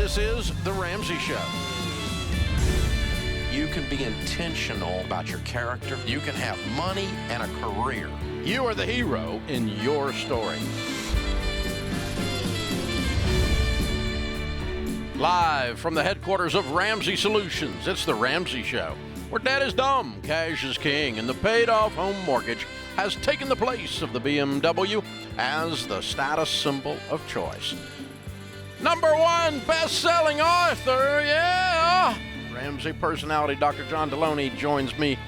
This is The Ramsey Show. You can be intentional about your character. You can have money and a career. You are the hero in your story. Live from the headquarters of Ramsey Solutions, it's The Ramsey Show, where debt is dumb, cash is king, and the paid-off home mortgage has taken the place of the BMW as the status symbol of choice. Number one best-selling author, yeah! Ramsey personality Dr. John Deloney joins me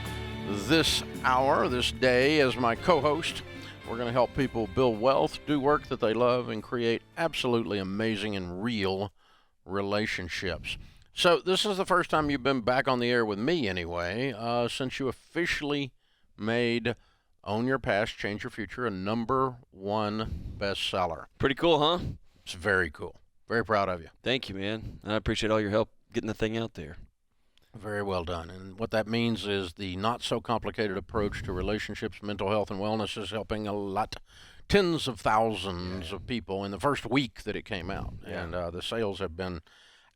this hour, this day, as my co-host. We're going to help people build wealth, do work that they love, and create absolutely amazing and real relationships. So this is the first time you've been back on the air with me anyway, since you officially made Own Your Past, Change Your Future a number one bestseller. Pretty cool, huh? It's very cool. Very proud of you. Thank you, man. I appreciate all your help getting the thing out there. Very well done. And what that means is the not-so-complicated approach to relationships, mental health, and wellness is helping a lot, tens of thousands of people in the first week that it came out. Yeah. And the sales have been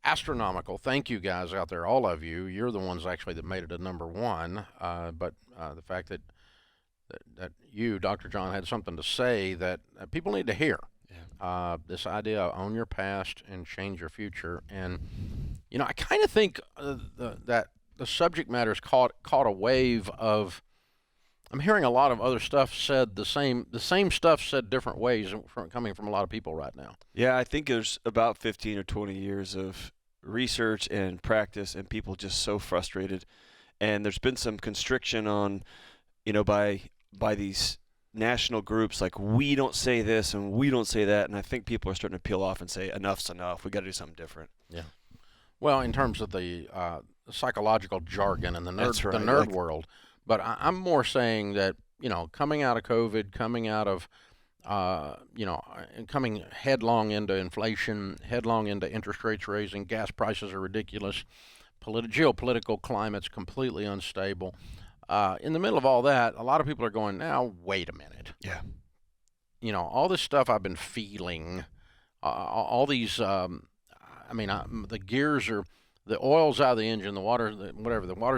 astronomical. Thank you guys out there, all of you. You're the ones actually that made it a number one. But the fact that you, Dr. John, had something to say that people need to hear. This idea of own your past and change your future. And, you know, I kind of think that the subject matter has caught a wave of, I'm hearing a lot of other stuff said the same stuff said different ways coming from a lot of people right now. Yeah, I think there's about 15 or 20 years of research and practice and people just so frustrated. And there's been some constriction on, you know, by these national groups like, we don't say this and we don't say that, and I think people are starting to peel off and say enough's enough, we got to do something different. Yeah. Well, in terms of the psychological jargon and the nerd world, but I'm more saying that, you know, coming out of COVID, coming out of coming headlong into inflation, headlong into interest rates raising, gas prices are ridiculous, geopolitical climate's completely unstable. In the middle of all that, a lot of people are going, now, wait a minute. Yeah. You know, all this stuff I've been feeling, all these, the gears are, the oil's out of the engine, the water's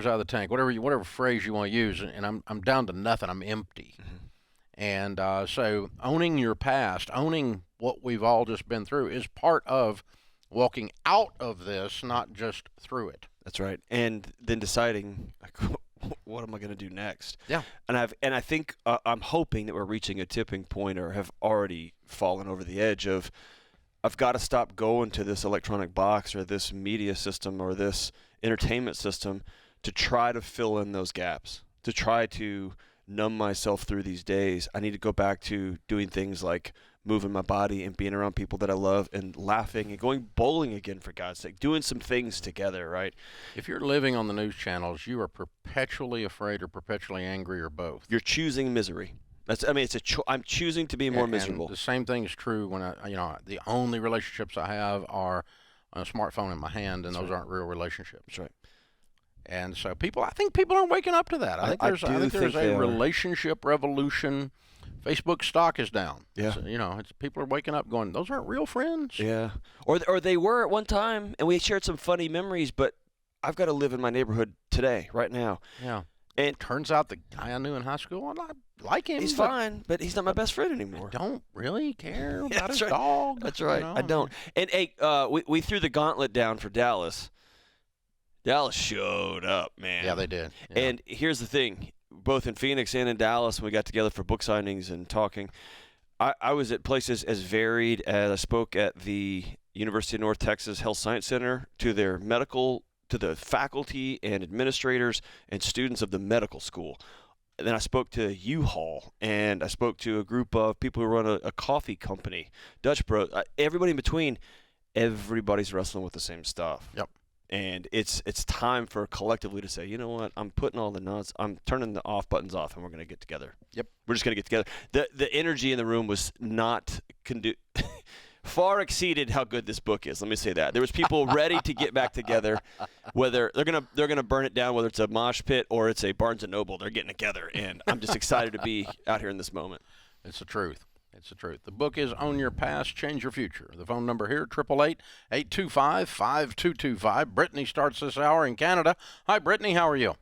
out of the tank, whatever phrase you want to use, and I'm down to nothing. I'm empty. Mm-hmm. And so owning your past, owning what we've all just been through is part of walking out of this, not just through it. That's right. And then deciding, like, what am I going to do next? Yeah. And I think I'm hoping that we're reaching a tipping point or have already fallen over the edge of, I've got to stop going to this electronic box or this media system or this entertainment system to try to fill in those gaps, to try to numb myself through these days. I need to go back to doing things like moving my body and being around people that I love and laughing and going bowling again, for God's sake, doing some things together, right? If you're living on the news channels, you are perpetually afraid or perpetually angry or both. You're choosing misery. I'm choosing to be more miserable. And the same thing is true when the only relationships I have are on a smartphone in my hand, and those aren't real relationships. That's right. And so I think people are waking up to that. I think there's a relationship revolution. Facebook stock is down. Yeah. So, people are waking up going, those aren't real friends. Yeah. Or they were at one time, and we shared some funny memories, but I've got to live in my neighborhood today, right now. Yeah. And it turns out the guy I knew in high school, I like him. He's fine, but he's not my best friend anymore. I don't really care about his dog. That's right. I don't. And hey, we threw the gauntlet down for Dallas. Dallas showed up, man. Yeah, they did. Yeah. And here's the thing. Both in Phoenix and in Dallas, when we got together for book signings and talking, I was at places as varied as I spoke at the University of North Texas Health Science Center to the faculty and administrators and students of the medical school. And then I spoke to U-Haul, and I spoke to a group of people who run a coffee company, Dutch Bros. Everybody in between, everybody's wrestling with the same stuff. Yep. And it's time for collectively to say, you know what, I'm putting all the nuts, I'm turning the off buttons off, and we're going to get together. Yep. We're just going to get together. The energy in the room was not far exceeded how good this book is. Let me say that. There was people ready to get back together, whether they're gonna burn it down, whether it's a mosh pit or it's a Barnes & Noble, they're getting together. And I'm just excited to be out here in this moment. It's the truth. It's the truth. The book is Own Your Past, Change Your Future. The phone number here, 888-825-5225. Brittany starts this hour in Canada. Hi, Brittany. How are you?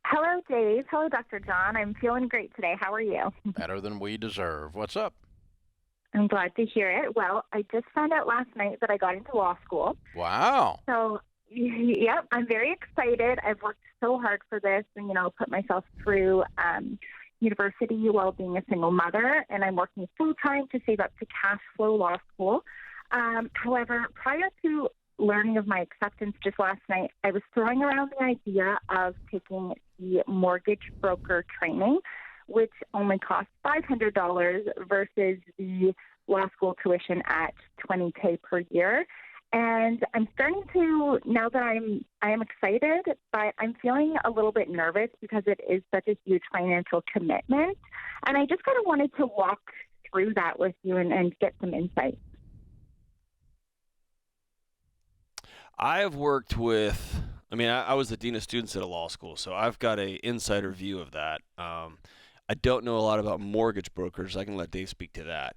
Hello, Dave. Hello, Dr. John. I'm feeling great today. How are you? Better than we deserve. What's up? I'm glad to hear it. Well, I just found out last night that I got into law school. Wow. So, yep, I'm very excited. I've worked so hard for this and, put myself through university while being a single mother, and I'm working full-time to save up to cash flow law school. However, prior to learning of my acceptance just last night, I was throwing around the idea of taking the mortgage broker training, which only costs $500 versus the law school tuition at $20K per year. And I'm starting to, now that I am excited, but I'm feeling a little bit nervous because it is such a huge financial commitment. And I just kind of wanted to walk through that with you and get some insight. I have worked with, I was the dean of students at a law school, so I've got an insider view of that. I don't know a lot about mortgage brokers. I can let Dave speak to that.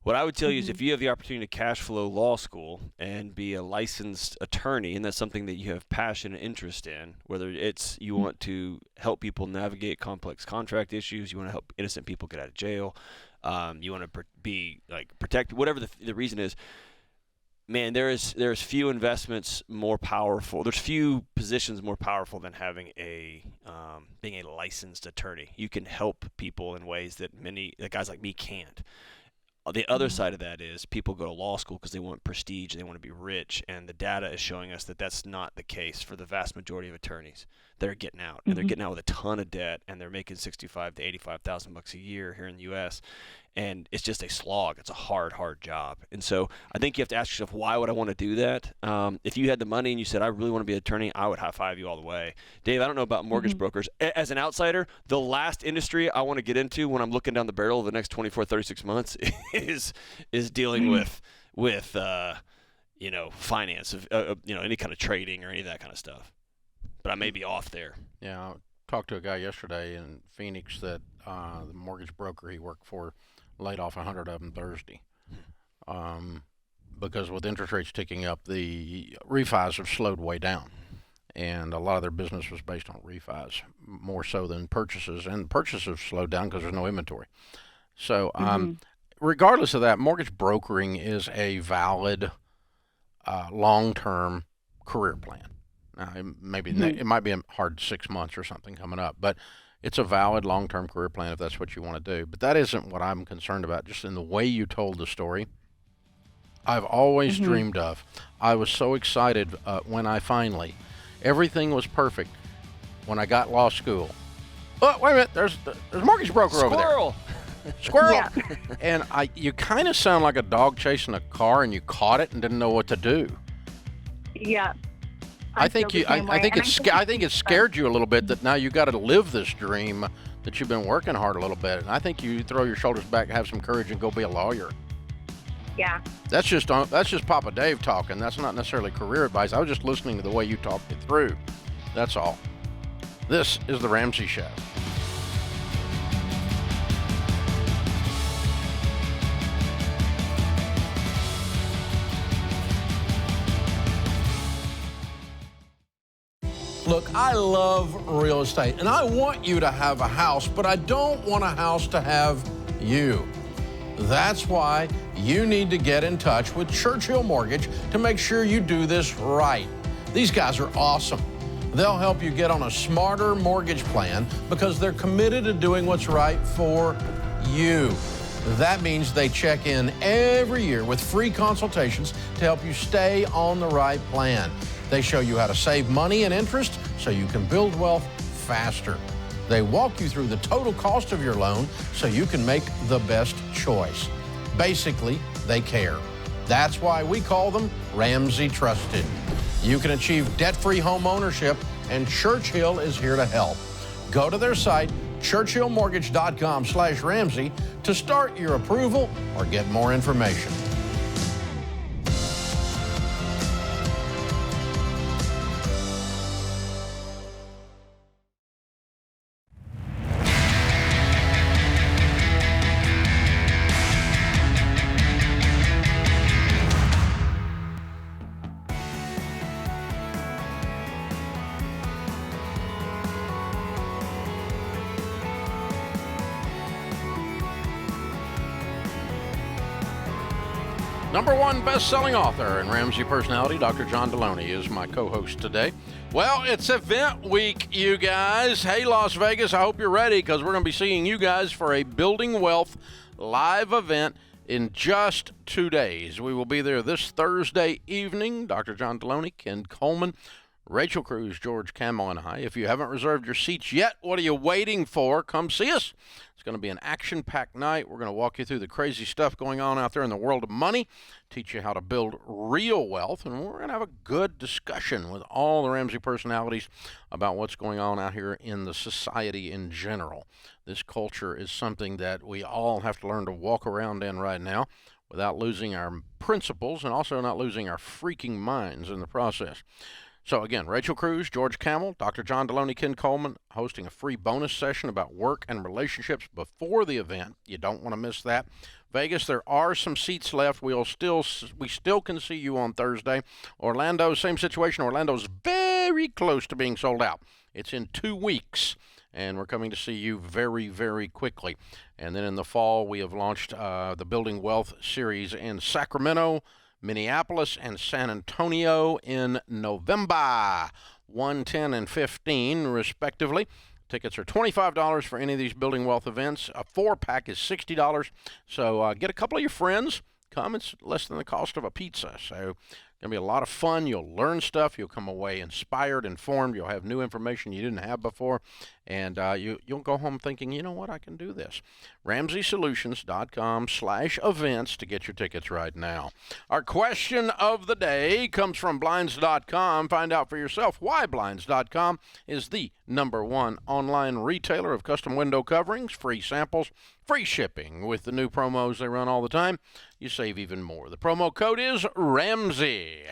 What I would tell you is if you have the opportunity to cash flow law school and be a licensed attorney, and that's something that you have passion and interest in, whether it's you want to help people navigate complex contract issues, you want to help innocent people get out of jail, you want to be protect, whatever the reason is, man, there's few investments more powerful. There's few positions more powerful than having being a licensed attorney. You can help people in ways that guys like me can't. The other side of that is people go to law school because they want prestige and they want to be rich, and the data is showing us that that's not the case for the vast majority of attorneys. They're getting out, and they're getting out with a ton of debt, and they're making $65,000 to $85,000 a year here in the U.S., and it's just a slog. It's a hard job. And so I think you have to ask yourself, why would I want to do that? If you had the money and you said, I really want to be an attorney, I would high-five you all the way. Dave, I don't know about mortgage brokers. As an outsider, the last industry I want to get into when I'm looking down the barrel of the next 24, 36 months is dealing with finance, of any kind of trading or any of that kind of stuff. But I may be off there. Yeah, I talked to a guy yesterday in Phoenix that the mortgage broker he worked for laid off 100 of them Thursday because with interest rates ticking up, the refis have slowed way down. And a lot of their business was based on refis, more so than purchases. And purchases have slowed down because there's no inventory. So regardless of that, mortgage brokering is a valid long-term career plan. Now, it might be a hard 6 months or something coming up, but it's a valid long-term career plan if that's what you want to do. But that isn't what I'm concerned about, just in the way you told the story. I've always dreamed of. I was so excited when I finally, everything was perfect when I got law school. Oh, wait a minute, there's a mortgage broker over there. Squirrel. Yeah. And you kind of sound like a dog chasing a car and you caught it and didn't know what to do. Yeah. I think it scared you a little bit that now you got to live this dream that you've been working hard a little bit, and I think you throw your shoulders back, have some courage, and go be a lawyer. Yeah. That's just Papa Dave talking. That's not necessarily career advice. I was just listening to the way you talked it through. That's all. This is the Ramsey Show. Look, I love real estate, and I want you to have a house, but I don't want a house to have you. That's why you need to get in touch with Churchill Mortgage to make sure you do this right. These guys are awesome. They'll help you get on a smarter mortgage plan because they're committed to doing what's right for you. That means they check in every year with free consultations to help you stay on the right plan. They show you how to save money and interest so you can build wealth faster. They walk you through the total cost of your loan so you can make the best choice. Basically, they care. That's why we call them Ramsey Trusted. You can achieve debt-free home ownership, and Churchill is here to help. Go to their site, churchillmortgage.com/Ramsey, to start your approval or get more information. #1 best-selling author and Ramsey personality, Dr. John Deloney, is my co-host today. Well, it's event week, you guys. Hey, Las Vegas, I hope you're ready because we're going to be seeing you guys for a Building Wealth live event in just 2 days. We will be there this Thursday evening. Dr. John Deloney, Ken Coleman, Rachel Cruz, George Camel, and I. If you haven't reserved your seats yet, what are you waiting for? Come see us. It's going to be an action-packed night. We're going to walk you through the crazy stuff going on out there in the world of money, teach you how to build real wealth, and we're going to have a good discussion with all the Ramsey personalities about what's going on out here in the society in general. This culture is something that we all have to learn to walk around in right now without losing our principles and also not losing our freaking minds in the process. So again, Rachel Cruz, George Camel, Dr. John Deloney, Ken Coleman, hosting a free bonus session about work and relationships before the event. You don't want to miss that. Vegas, there are some seats left. We still can see you on Thursday. Orlando, same situation. Orlando's very close to being sold out. It's in 2 weeks, and we're coming to see you very, very quickly. And then in the fall, we have launched the Building Wealth series in Sacramento, Minneapolis, and San Antonio in November, 1, 10, and 15, respectively. Tickets are $25 for any of these Building Wealth events. A 4-pack is $60. So get a couple of your friends. Come. It's less than the cost of a pizza. So it's going to be a lot of fun. You'll learn stuff. You'll come away inspired, informed. You'll have new information you didn't have before. And you'll go home thinking, you know what, I can do this. RamseySolutions.com/events to get your tickets right now. Our question of the day comes from Blinds.com. Find out for yourself why Blinds.com is the #1 online retailer of custom window coverings, free samples, free shipping. With the new promos they run all the time, you save even more. The promo code is Ramsey.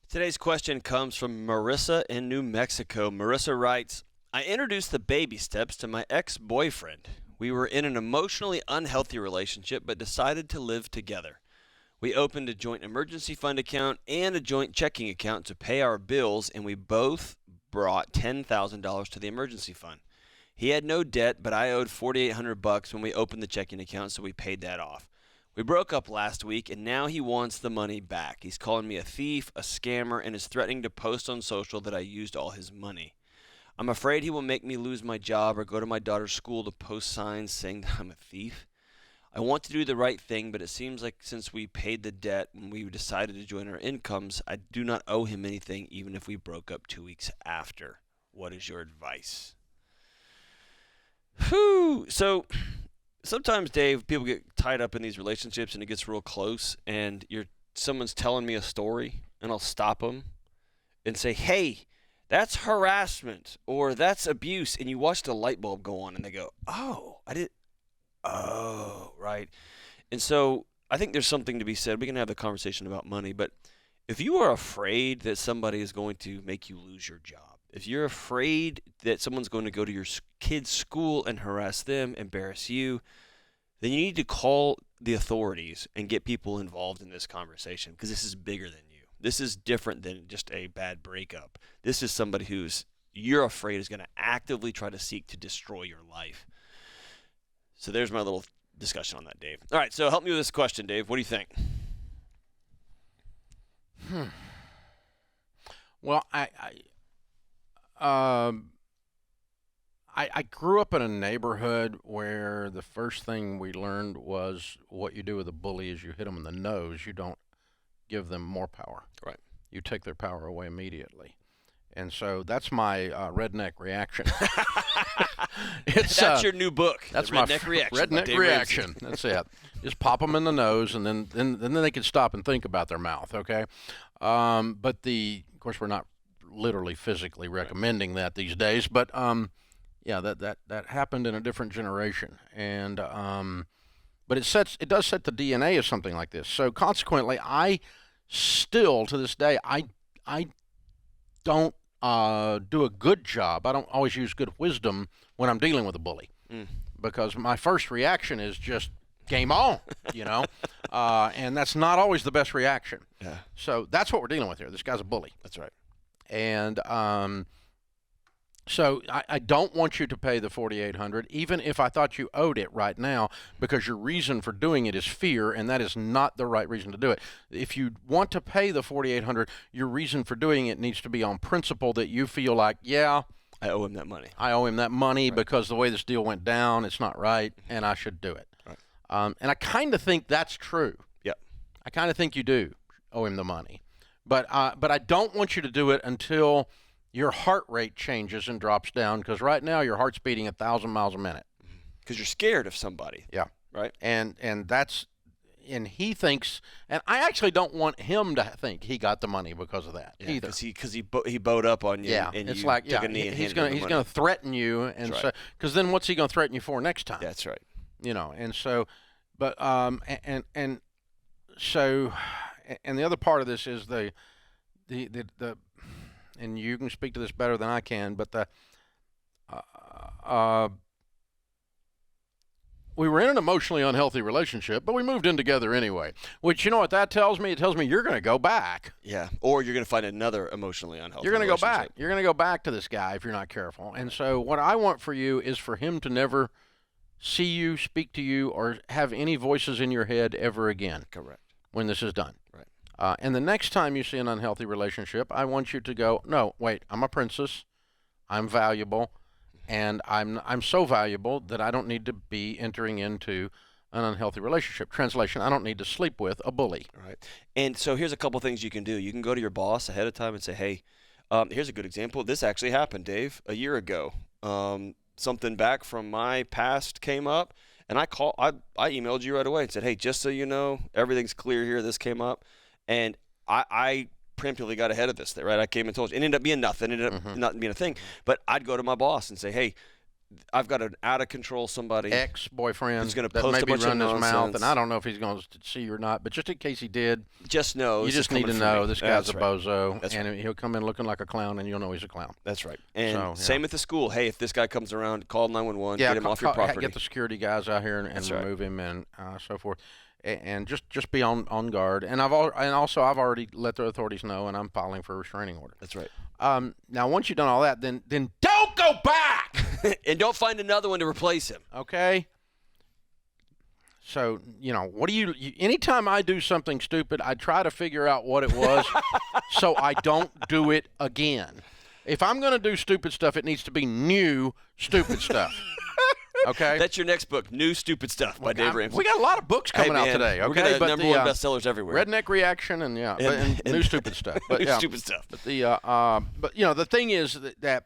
Today's question comes from Marissa in New Mexico. Marissa writes, I introduced the baby steps to my ex-boyfriend. We were in an emotionally unhealthy relationship but decided to live together. We opened a joint emergency fund account and a joint checking account to pay our bills, and we both brought $10,000 to the emergency fund. He had no debt, but I owed $4,800 when we opened the checking account, so we paid that off. We broke up last week, and now he wants the money back. He's calling me a thief, a scammer, and is threatening to post on social that I used all his money. I'm afraid he will make me lose my job or go to my daughter's school to post signs saying that I'm a thief. I want to do the right thing, but it seems like since we paid the debt when we decided to join our incomes, I do not owe him anything even if we broke up 2 weeks after. What is your advice? Whew. So sometimes, Dave, people get tied up in these relationships and it gets real close, and someone's telling me a story, and I'll stop them and say, hey, that's harassment or that's abuse. And you watch the light bulb go on and they go, right. And so I think there's something to be said. We can have the conversation about money, but if you are afraid that somebody is going to make you lose your job, if you're afraid that someone's going to go to your kid's school and harass them, embarrass you, then you need to call the authorities and get people involved in this conversation because this is bigger than you. This is different than just a bad breakup. This is somebody you're afraid is going to actively try to seek to destroy your life. So there's my little discussion on that, Dave. All right, so help me with this question, Dave. What do you think? Well, I grew up in a neighborhood where the first thing we learned was what you do with a bully is you hit them in the nose. You don't give them more power. Right. You take their power away immediately. And so that's my redneck reaction. That's your new book. That's my redneck reaction. Redneck reaction. That's it. Just pop them in the nose, and then they can stop and think about their mouth. Okay. But of course, we're not literally physically recommending that these days. But yeah, that happened in a different generation, and but it does set the DNA of something like this. So consequently, I still to this day I don't do a good job. I don't always use good wisdom when I'm dealing with a bully, because my first reaction is just game on, and that's not always the best reaction. Yeah. So that's what we're dealing with here. This guy's a bully. That's right. And So I don't want you to pay the $4,800, even if I thought you owed it right now, because your reason for doing it is fear, and that is not the right reason to do it. If you want to pay the $4,800, your reason for doing it needs to be on principle that you feel like, yeah, I owe him that money. I owe him that money Right. because the way this deal went down, it's not right, and I should do it. Right. And I kind of think that's true. Yep. I kind of think you do owe him the money, but I don't want you to do it until your heart rate changes and drops down, because right now your heart's beating 1,000 miles a minute. Because you're scared of somebody. Yeah. Right. And he thinks, and I actually don't want him to think he got the money because of that either. Because he bowed up on you. Yeah, and it's you like took a knee and he's handed him the going money. to threaten you, and That's so right. because then what's he going to threaten you for next time? That's right. And so, but so, and the other part of this is the and you can speak to this better than I can, but we were in an emotionally unhealthy relationship, but we moved in together anyway. Which, you know what that tells me? It tells me you're going to go back. Yeah. Or you're going to find another emotionally unhealthy You're going to go back. relationship. You're going to go back to this guy if you're not careful. And so what I want for you is for him to never see you, speak to you, or have any voices in your head ever again. Correct. When this is done. Right. And the next time you see an unhealthy relationship, I want you to go, no, wait, I'm a princess, I'm valuable, and I'm so valuable that I don't need to be entering into an unhealthy relationship. Translation, I don't need to sleep with a bully. Right. And so here's a couple things you can do. You can go to your boss ahead of time and say, hey, here's a good example. This actually happened, Dave, a year ago. Something back from my past came up. And I emailed you right away and said, hey, just so you know, everything's clear here. This came up. And I preemptively got ahead of this, right? I came and told you. It ended up being nothing. It ended up not being a thing. But I'd go to my boss and say, hey, I've got an out-of-control somebody. Ex-boyfriend who's gonna that post a maybe bunch of run his mouth. nonsense. And I don't know if he's going to see you or not, but just in case he did, Just know. you this just is need to coming know from me. this guy's That's a right. bozo, That's and he'll come in looking like a clown, and you'll know he's a clown. That's right. And So, yeah. same at the school. Hey, if this guy comes around, call 911, Yeah, get him off your property. get the security guys out here and That's right. remove him and so forth, and just be on guard. And I've already let the authorities know, and I'm filing for a restraining order. That's right. Now once you've done all that, then don't go back. And don't find another one to replace him. Okay. So what do you? Anytime I do something stupid, I try to figure out what it was, so I don't do it again. If I'm going to do stupid stuff, it needs to be new stupid stuff. Okay. That's your next book, New Stupid Stuff by Dave Ramsey. We got a lot of books coming out today. Okay, We're gonna have but number the, one bestsellers everywhere. Redneck Reaction and new stupid stuff. But New stupid stuff. But the thing is that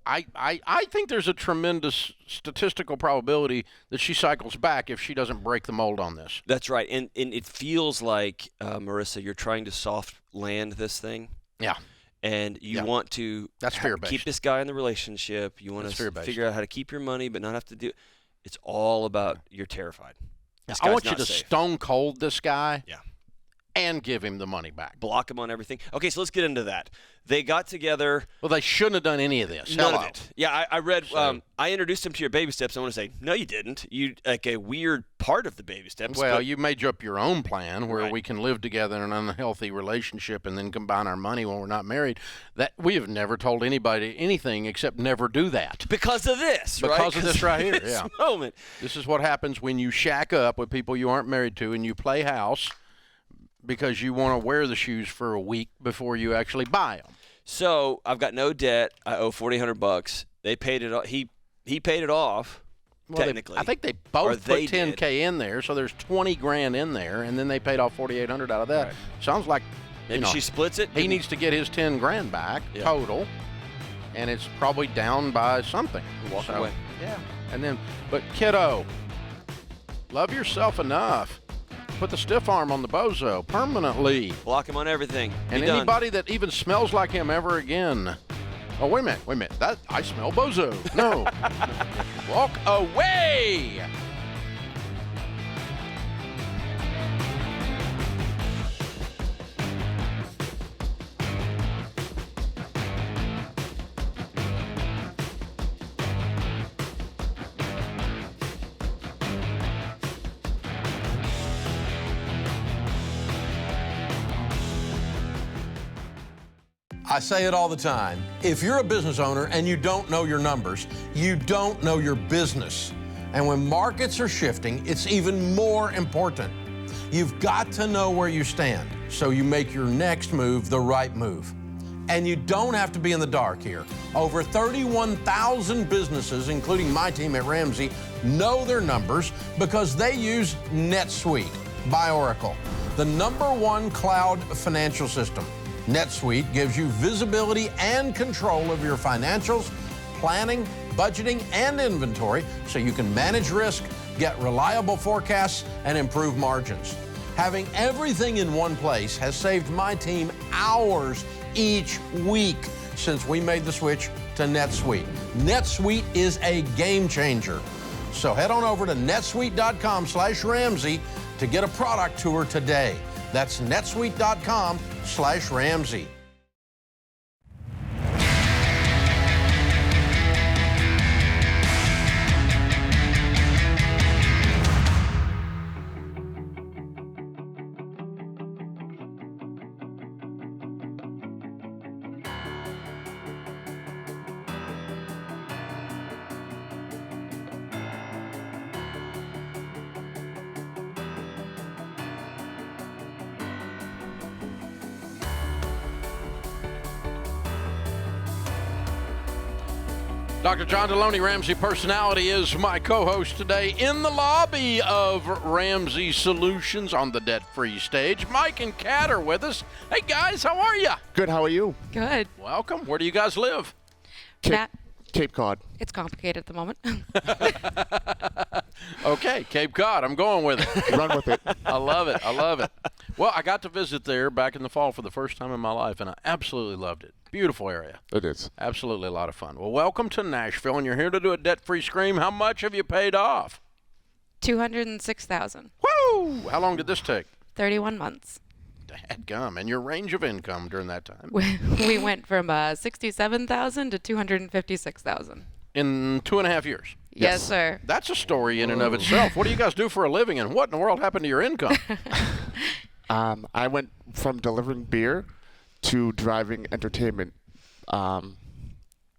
I think there's a tremendous statistical probability that she cycles back if she doesn't break the mold on this. That's right. And it feels like, Marissa, you're trying to soft land this thing. Yeah. And you want to That's fear-based. keep this guy in the relationship. You want That's to fear-based. figure out how to keep your money but not have to do – it's all about you're terrified. This I guy's want you not to safe. stone cold this guy. Yeah. And give him the money back. Block him on everything. Okay, so let's get into that. They got together. Well, they shouldn't have done any of this. None Hello. of it. Yeah, I read. So- I introduced him to your baby steps. I want to say, no, you didn't. You like a weird part of the baby steps. Well, but you made up your own plan where Right. we can live together in an unhealthy relationship and then combine our money when we're not married. That we have never told anybody anything except never do that. because of this, right? Because of this right here, This yeah. moment. This is what happens when you shack up with people you aren't married to and you play house because you want to wear the shoes for a week before you actually buy them. So I've got no debt. I owe $4,800. They paid it. He paid it off. Well, technically, I think they Or both they put $10K in there, so there's $20,000 in there, and then they paid off $4,800 out of that. Right. Sounds like Maybe she splits it. he needs to get his $10,000 back Yeah. total, and it's probably down by something. Walk So, away. Yeah, and then, but kiddo, love yourself enough. Put the stiff arm on the bozo permanently, Block him on everything. and Be done. anybody that even smells like him ever again. Oh, wait a minute. That I smell bozo. No, walk away. I say it all the time. If you're a business owner and you don't know your numbers, you don't know your business. And when markets are shifting, it's even more important. You've got to know where you stand so you make your next move the right move. And you don't have to be in the dark here. Over 31,000 businesses, including my team at Ramsey, know their numbers because they use NetSuite by Oracle, the #1 cloud financial system. NetSuite gives you visibility and control of your financials, planning, budgeting, and inventory so you can manage risk, get reliable forecasts, and improve margins. Having everything in one place has saved my team hours each week since we made the switch to NetSuite. NetSuite is a game changer. So head on over to netsuite.com/Ramsey to get a product tour today. That's netsuite.com/Ramsey. Dr. John Deloney, Ramsey Personality, is my co-host today in the lobby of Ramsey Solutions on the debt-free stage. Mike and Kat are with us. Hey, guys, how are you? Good, how are you? Good. Welcome. Where do you guys live? Cape Cod. It's complicated at the moment. Okay, Cape Cod. I'm going with it. Run with it. I love it. I love it. Well, I got to visit there back in the fall for the first time in my life, and I absolutely loved it. Beautiful area. It is. Absolutely a lot of fun. Well, welcome to Nashville, and you're here to do a debt-free scream. How much have you paid off? $206,000. Woo! How long did this take? 31 months. Dadgum. And your range of income during that time? We went from $67,000 to $256,000. In 2.5 years? Yes, sir. That's a story in and of itself. What do you guys do for a living, and what in the world happened to your income? I went from delivering beer to driving entertainment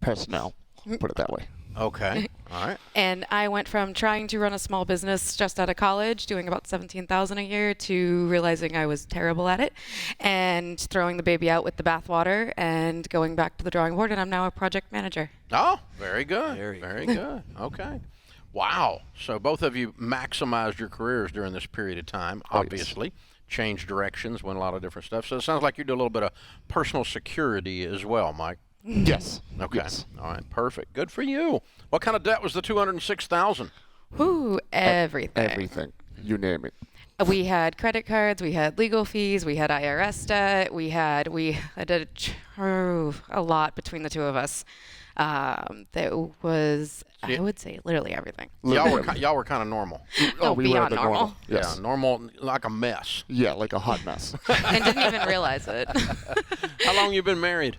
personnel, put it that way. Okay. All right. And I went from trying to run a small business just out of college, doing about $17,000 a year, to realizing I was terrible at it and throwing the baby out with the bathwater and going back to the drawing board, and I'm now a project manager. Oh, very good. Very good. Okay. Wow. So both of you maximized your careers during this period of time, obviously. Yes. Changed directions, went a lot of different stuff. So it sounds like you do a little bit of personal security as well, Mike. Yes. Okay. Yes. All right. Perfect. Good for you. What kind of debt was the $206,000? Ooh, everything. Everything. You name it. We had credit cards, we had legal fees, we had IRS debt, we had a lot between the two of us. That was, I would say, literally everything. Y'all were kind of normal. Oh, we beyond were normal. Yes. Yeah, normal, like a mess. Yeah, like a hot mess. And didn't even realize it. How long you been married?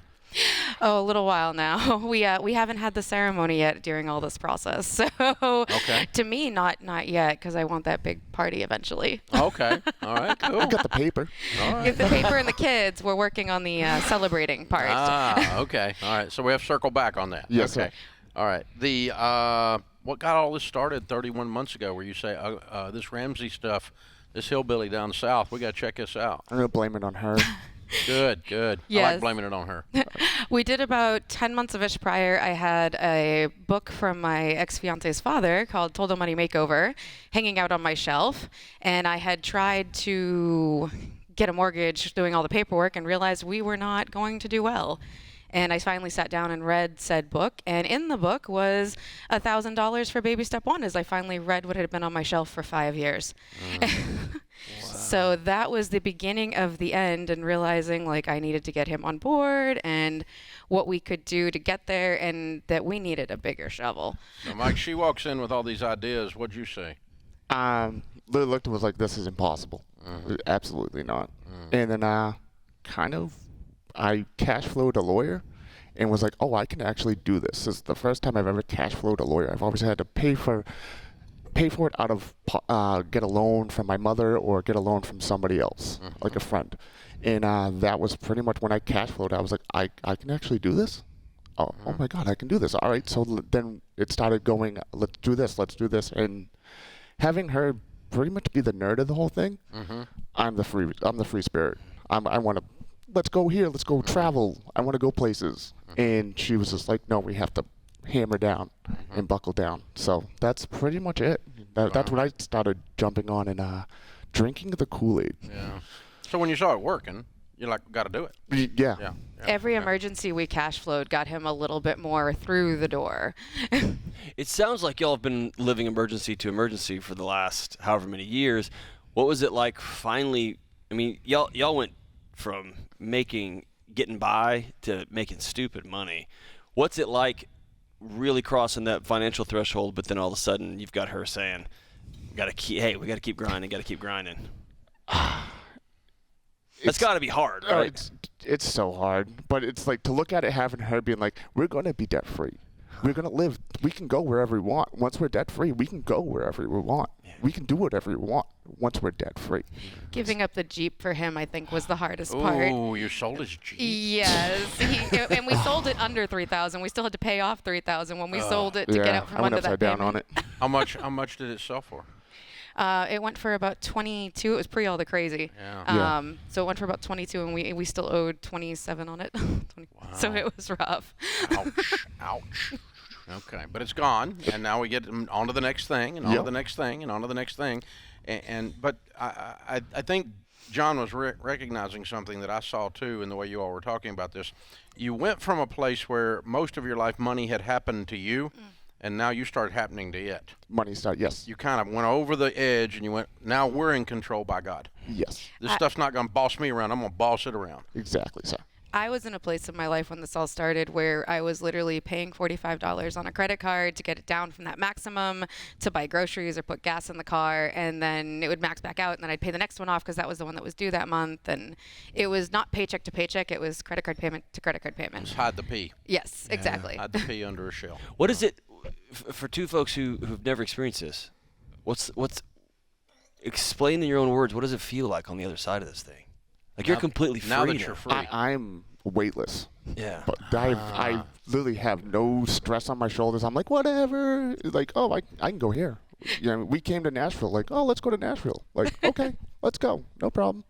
Oh, a little while now. We haven't had the ceremony yet during all this process. So to me, not yet, because I want that big party eventually. Okay. All right. Cool. I got the paper. All right. Get the paper and the kids. We're working on the celebrating part. Okay. All right. So we have to circle back on that. Yes, okay. sir. All right. The what got all this started 31 months ago, where you say this Ramsey stuff, this hillbilly down south, we got to check this out. I'm gonna blame it on her. Good. Yes. I like blaming it on her. We did about 10 months of it prior. I had a book from my ex-fiance's father called Total Money Makeover hanging out on my shelf. And I had tried to get a mortgage doing all the paperwork and realized we were not going to do well. And I finally sat down and read said book. And in the book was $1,000 for baby step one, as I finally read what had been on my shelf for 5 years. Wow. So that was the beginning of the end, and realizing like I needed to get him on board and what we could do to get there, and that we needed a bigger shovel. So Mike, she walks in with all these ideas. What'd you say? Lily looked and was like, this is impossible. Absolutely not. And then I cash flowed a lawyer and was like, oh, I can actually do this. This is the first time I've ever cash flowed a lawyer. I've always had to pay for it out of get a loan from my mother or get a loan from somebody else, like a friend. And that was pretty much when I cash flowed. I was like, I can actually do this? Oh my God, I can do this. All right. So then it started going, let's do this. And having her pretty much be the nerd of the whole thing, I'm the free spirit. I want to, let's go here, let's go travel. I want to go places. And she was just like, no, we have to hammer down and buckle down. So that's pretty much it. That's when I started jumping on and drinking the Kool-Aid. Yeah. So when you saw it working, you're like, got to do it. Yeah. Every emergency we cash flowed got him a little bit more through the door. It sounds like y'all have been living emergency to emergency for the last however many years. What was it like finally? I mean, y'all went from getting by to making stupid money. What's it like really crossing that financial threshold, but then all of a sudden you've got her saying, we got to keep grinding. That's got to be hard, right? It's so hard, but it's like to look at it, having her being like, we're going to be debt free. We're going to live. We can go wherever we want. Once we're debt free, we can go wherever we want. Yeah. We can do whatever we want once we're debt free. Giving up the Jeep for him, I think, was the hardest part. Oh, you sold his Jeep? Yes. And we sold it under $3,000. We still had to pay off $3,000 when we sold it to get out from under that upside down on it. How much did it sell for? It went for about 22. It was pre all the crazy. Yeah. So it went for about 22, and we still owed 27 on it. Wow. So it was rough. Ouch. Okay, but it's gone, and now we get on to the next thing, and on to the next thing, and on to the next thing. But I think John was recognizing something that I saw too in the way you all were talking about this. You went from a place where most of your life money had happened to you. And now you start happening to it. Money start, yes. You kind of went over the edge, and you went, now we're in control by God. Yes. This stuff's not going to boss me around. I'm going to boss it around. Exactly, sir. I was in a place in my life when this all started where I was literally paying $45 on a credit card to get it down from that maximum to buy groceries or put gas in the car, and then it would max back out, and then I'd pay the next one off because that was the one that was due that month. And it was not paycheck to paycheck. It was credit card payment to credit card payment. Just hide the P. Yes, exactly. Hide the P under a shell. What is it for two folks who've never experienced this? What's explain in your own words, what does it feel like on the other side of this thing? Like you're completely free. Now that you're free. I'm weightless. Yeah. But I literally have no stress on my shoulders. I'm like, whatever. Like, oh, I can go here. You know, we came to Nashville. Like, oh, let's go to Nashville. Like, okay, let's go. No problem.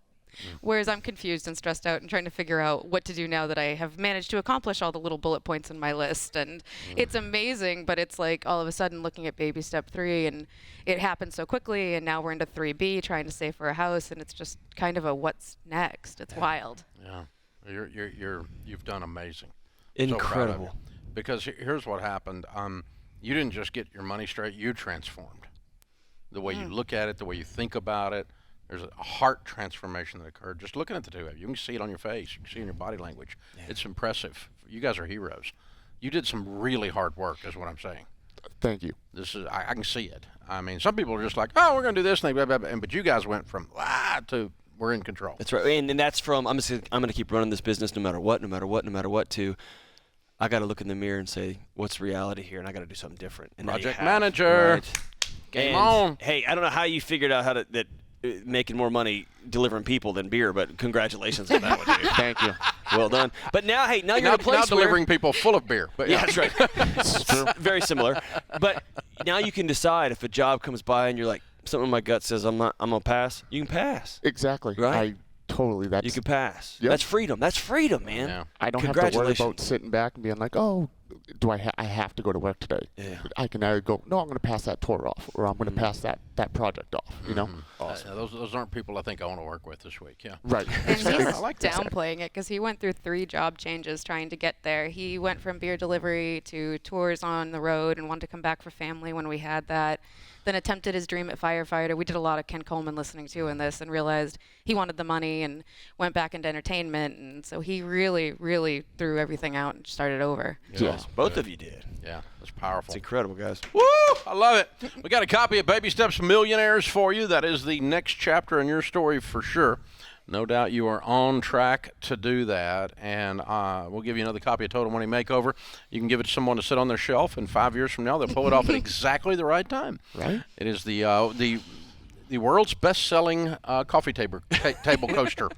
Whereas I'm confused and stressed out and trying to figure out what to do now that I have managed to accomplish all the little bullet points in my list. And it's amazing, but it's like all of a sudden looking at baby step 3, and it happened so quickly, and now we're into 3B trying to save for a house, and it's just kind of a what's next. It's wild. Yeah. You've done amazing. Incredible. So because here's what happened. You didn't just get your money straight, you transformed. The way you look at it, the way you think about it. There's a heart transformation that occurred. Just looking at the two of you, you can see it on your face. You can see it in your body language. Yeah. It's impressive. You guys are heroes. You did some really hard work, is what I'm saying. Thank you. This is I can see it. I mean, some people are just like, oh, we're going to do this thing, blah, blah, blah. But you guys went from to we're in control. That's right. And that's from I'm going to keep running this business no matter what, to I got to look in the mirror and say, what's reality here? And I got to do something different. And project manager. Right? Game on. Hey, I don't know how you figured out that making more money delivering people than beer, but congratulations on that one, dude. Thank you. Well done. But now you're in a place now delivering people full of beer. But yeah, that's right. It's true. Very similar. But now you can decide if a job comes by and you're like, something in my gut says I'm gonna pass. You can pass. Exactly. Right. You can pass. Yep. That's freedom. That's freedom, man. Yeah. I don't have to worry about sitting back and being like, oh, do I have to go to work today? Yeah. I can either go, no, I'm going to pass that tour off, or I'm going to pass that project off, you know? Awesome. Those aren't people I think I want to work with this week, yeah. Right. And he's I like that. downplaying it because he went through 3 job changes trying to get there. He went from beer delivery to tours on the road and wanted to come back for family when we had that. Then attempted his dream at firefighter. We did a lot of Ken Coleman listening to in this and realized he wanted the money and went back into entertainment. And so he really, really threw everything out and started over. Yes, both of you did. Yeah, that's powerful. It's incredible, guys. Woo! I love it. We got a copy of Baby Steps Millionaires for you. That is the next chapter in your story for sure. No doubt you are on track to do that. And we'll give you another copy of Total Money Makeover. You can give it to someone to sit on their shelf, and 5 years from now, they'll pull it off at exactly the right time. Right. It is the world's best-selling coffee table coaster.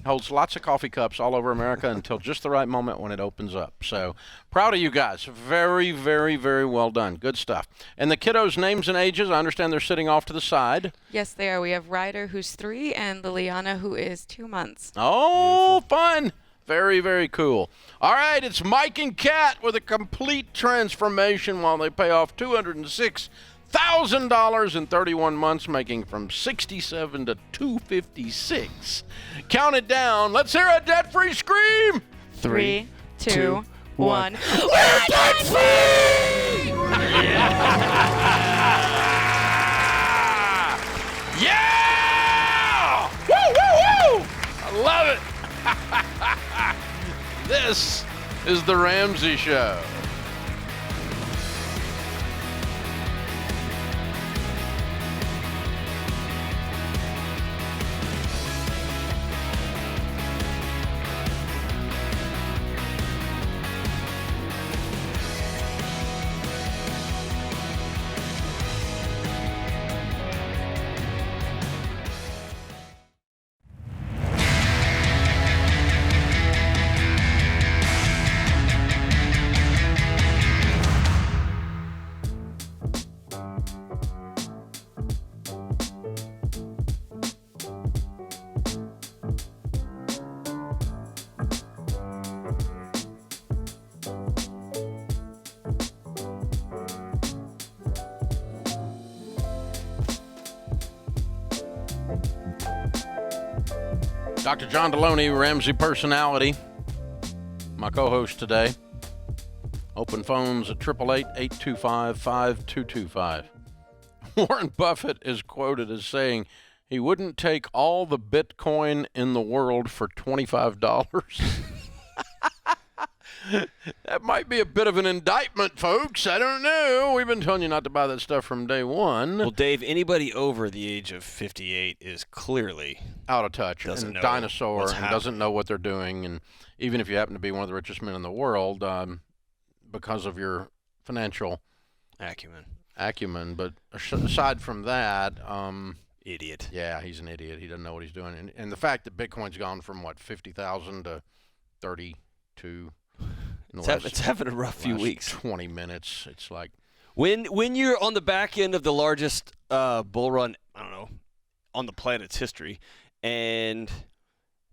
holds lots of coffee cups all over America until just the right moment when it opens up. So proud of you guys. Very, very, very well done. Good stuff. And the kiddos' names and ages, I understand they're sitting off to the side. Yes, they are. We have Ryder, who's 3, and Liliana, who is 2 months. Oh, fun. Very, very cool. All right, it's Mike and Kat with a complete transformation while they pay off $206,000 in 31 months, making from $67 to $256. Count it down. Let's hear a debt-free scream. 3, 2, 1. We're debt-free! Yeah! Woo, woo, woo! I love it. This is the Ramsey Show. Dr. John Deloney, Ramsey personality, my co-host today. Open phones at 888-825-5225. Warren Buffett is quoted as saying he wouldn't take all the Bitcoin in the world for $25. That might be a bit of an indictment, folks. I don't know. We've been telling you not to buy that stuff from day one. Well, Dave, anybody over the age of 58 is clearly out of touch and dinosaur and doesn't know what they're doing. And even if you happen to be one of the richest men in the world, because of your financial acumen. But aside from that, idiot. Yeah, he's an idiot. He doesn't know what he's doing. And the fact that Bitcoin's gone from, 50,000 to 32. It's having a rough few weeks. 20 minutes. It's like when you're on the back end of the largest bull run, I don't know, on the planet's history, and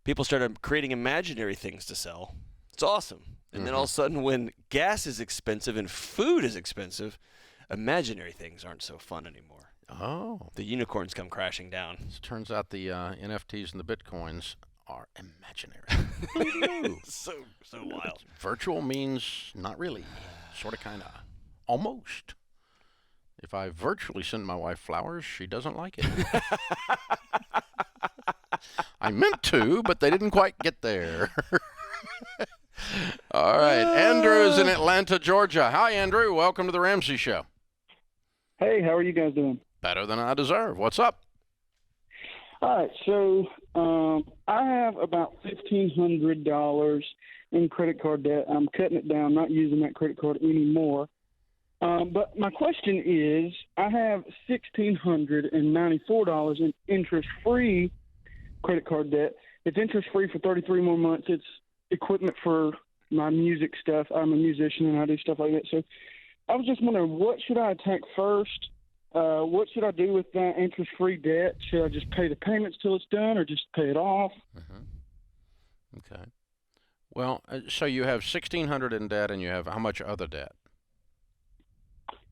people started creating imaginary things to sell. It's awesome. And then all of a sudden, when gas is expensive and food is expensive, imaginary things aren't so fun anymore. Oh. The unicorns come crashing down. It turns out the NFTs and the Bitcoins are imaginary. so wild. Virtual means not really, sort of, kind of, almost. If I virtually send my wife flowers, she doesn't like it. I meant to, but they didn't quite get there. All right, Andrew is in Atlanta, Georgia. Hi, Andrew. Welcome to the Ramsey Show. Hey, how are you guys doing? Better than I deserve. What's up? All right, so I have about $1,500 in credit card debt. I'm cutting it down, not using that credit card anymore. But my question is, I have $1,694 in interest-free credit card debt. It's interest-free for 33 more months. It's equipment for my music stuff. I'm a musician, and I do stuff like that. So I was just wondering, what should I attack first? What should I do with that interest-free debt? Should I just pay the payments till it's done, or just pay it off? Okay. Well, so you have $1,600 in debt, and you have how much other debt?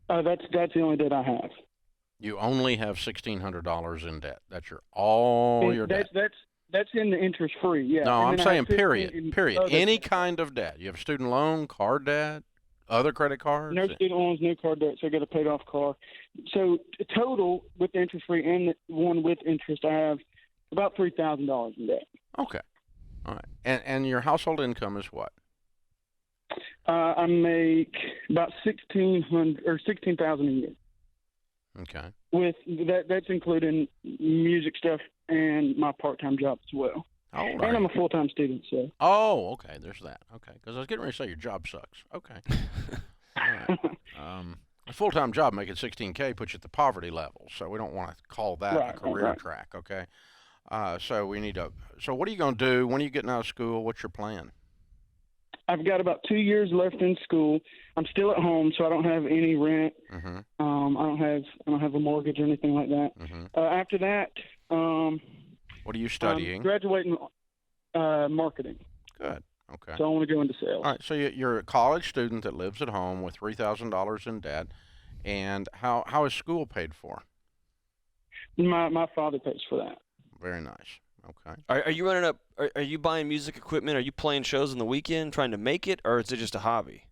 That's the only debt I have. You only have $1,600 in debt. That's your debt. That's in the interest-free. Yeah. No, I'm saying period. Oh, Any kind of debt. You have student loan, car debt, other credit cards? No student loans, no car debt, so I got a paid-off car. So total with the interest-free and the one with interest, I have about $3,000 in debt. Okay. All right. And your household income is what? I make about $16,000 a year. Okay. With that's including music stuff and my part-time job as well. How old are and I'm you? a full-time student, so. Oh, okay. There's that. Okay. Because I was getting ready to say your job sucks. Okay. All right. A full-time job making $16K puts you at the poverty level, so we don't want to call that a career track, okay? So we need to. So what are you going to do when are you getting out of school? What's your plan? I've got about 2 years left in school. I'm still at home, so I don't have any rent. Mm-hmm. I don't have a mortgage or anything like that. Mm-hmm. After that, What are you studying? I'm graduating marketing. Good. Okay. So I want to go into sales. All right. So you're a college student that lives at home with $3,000 in debt, and how is school paid for? My father pays for that. Very nice. Okay. Are you running up? Are you buying music equipment? Are you playing shows on the weekend, trying to make it, or is it just a hobby?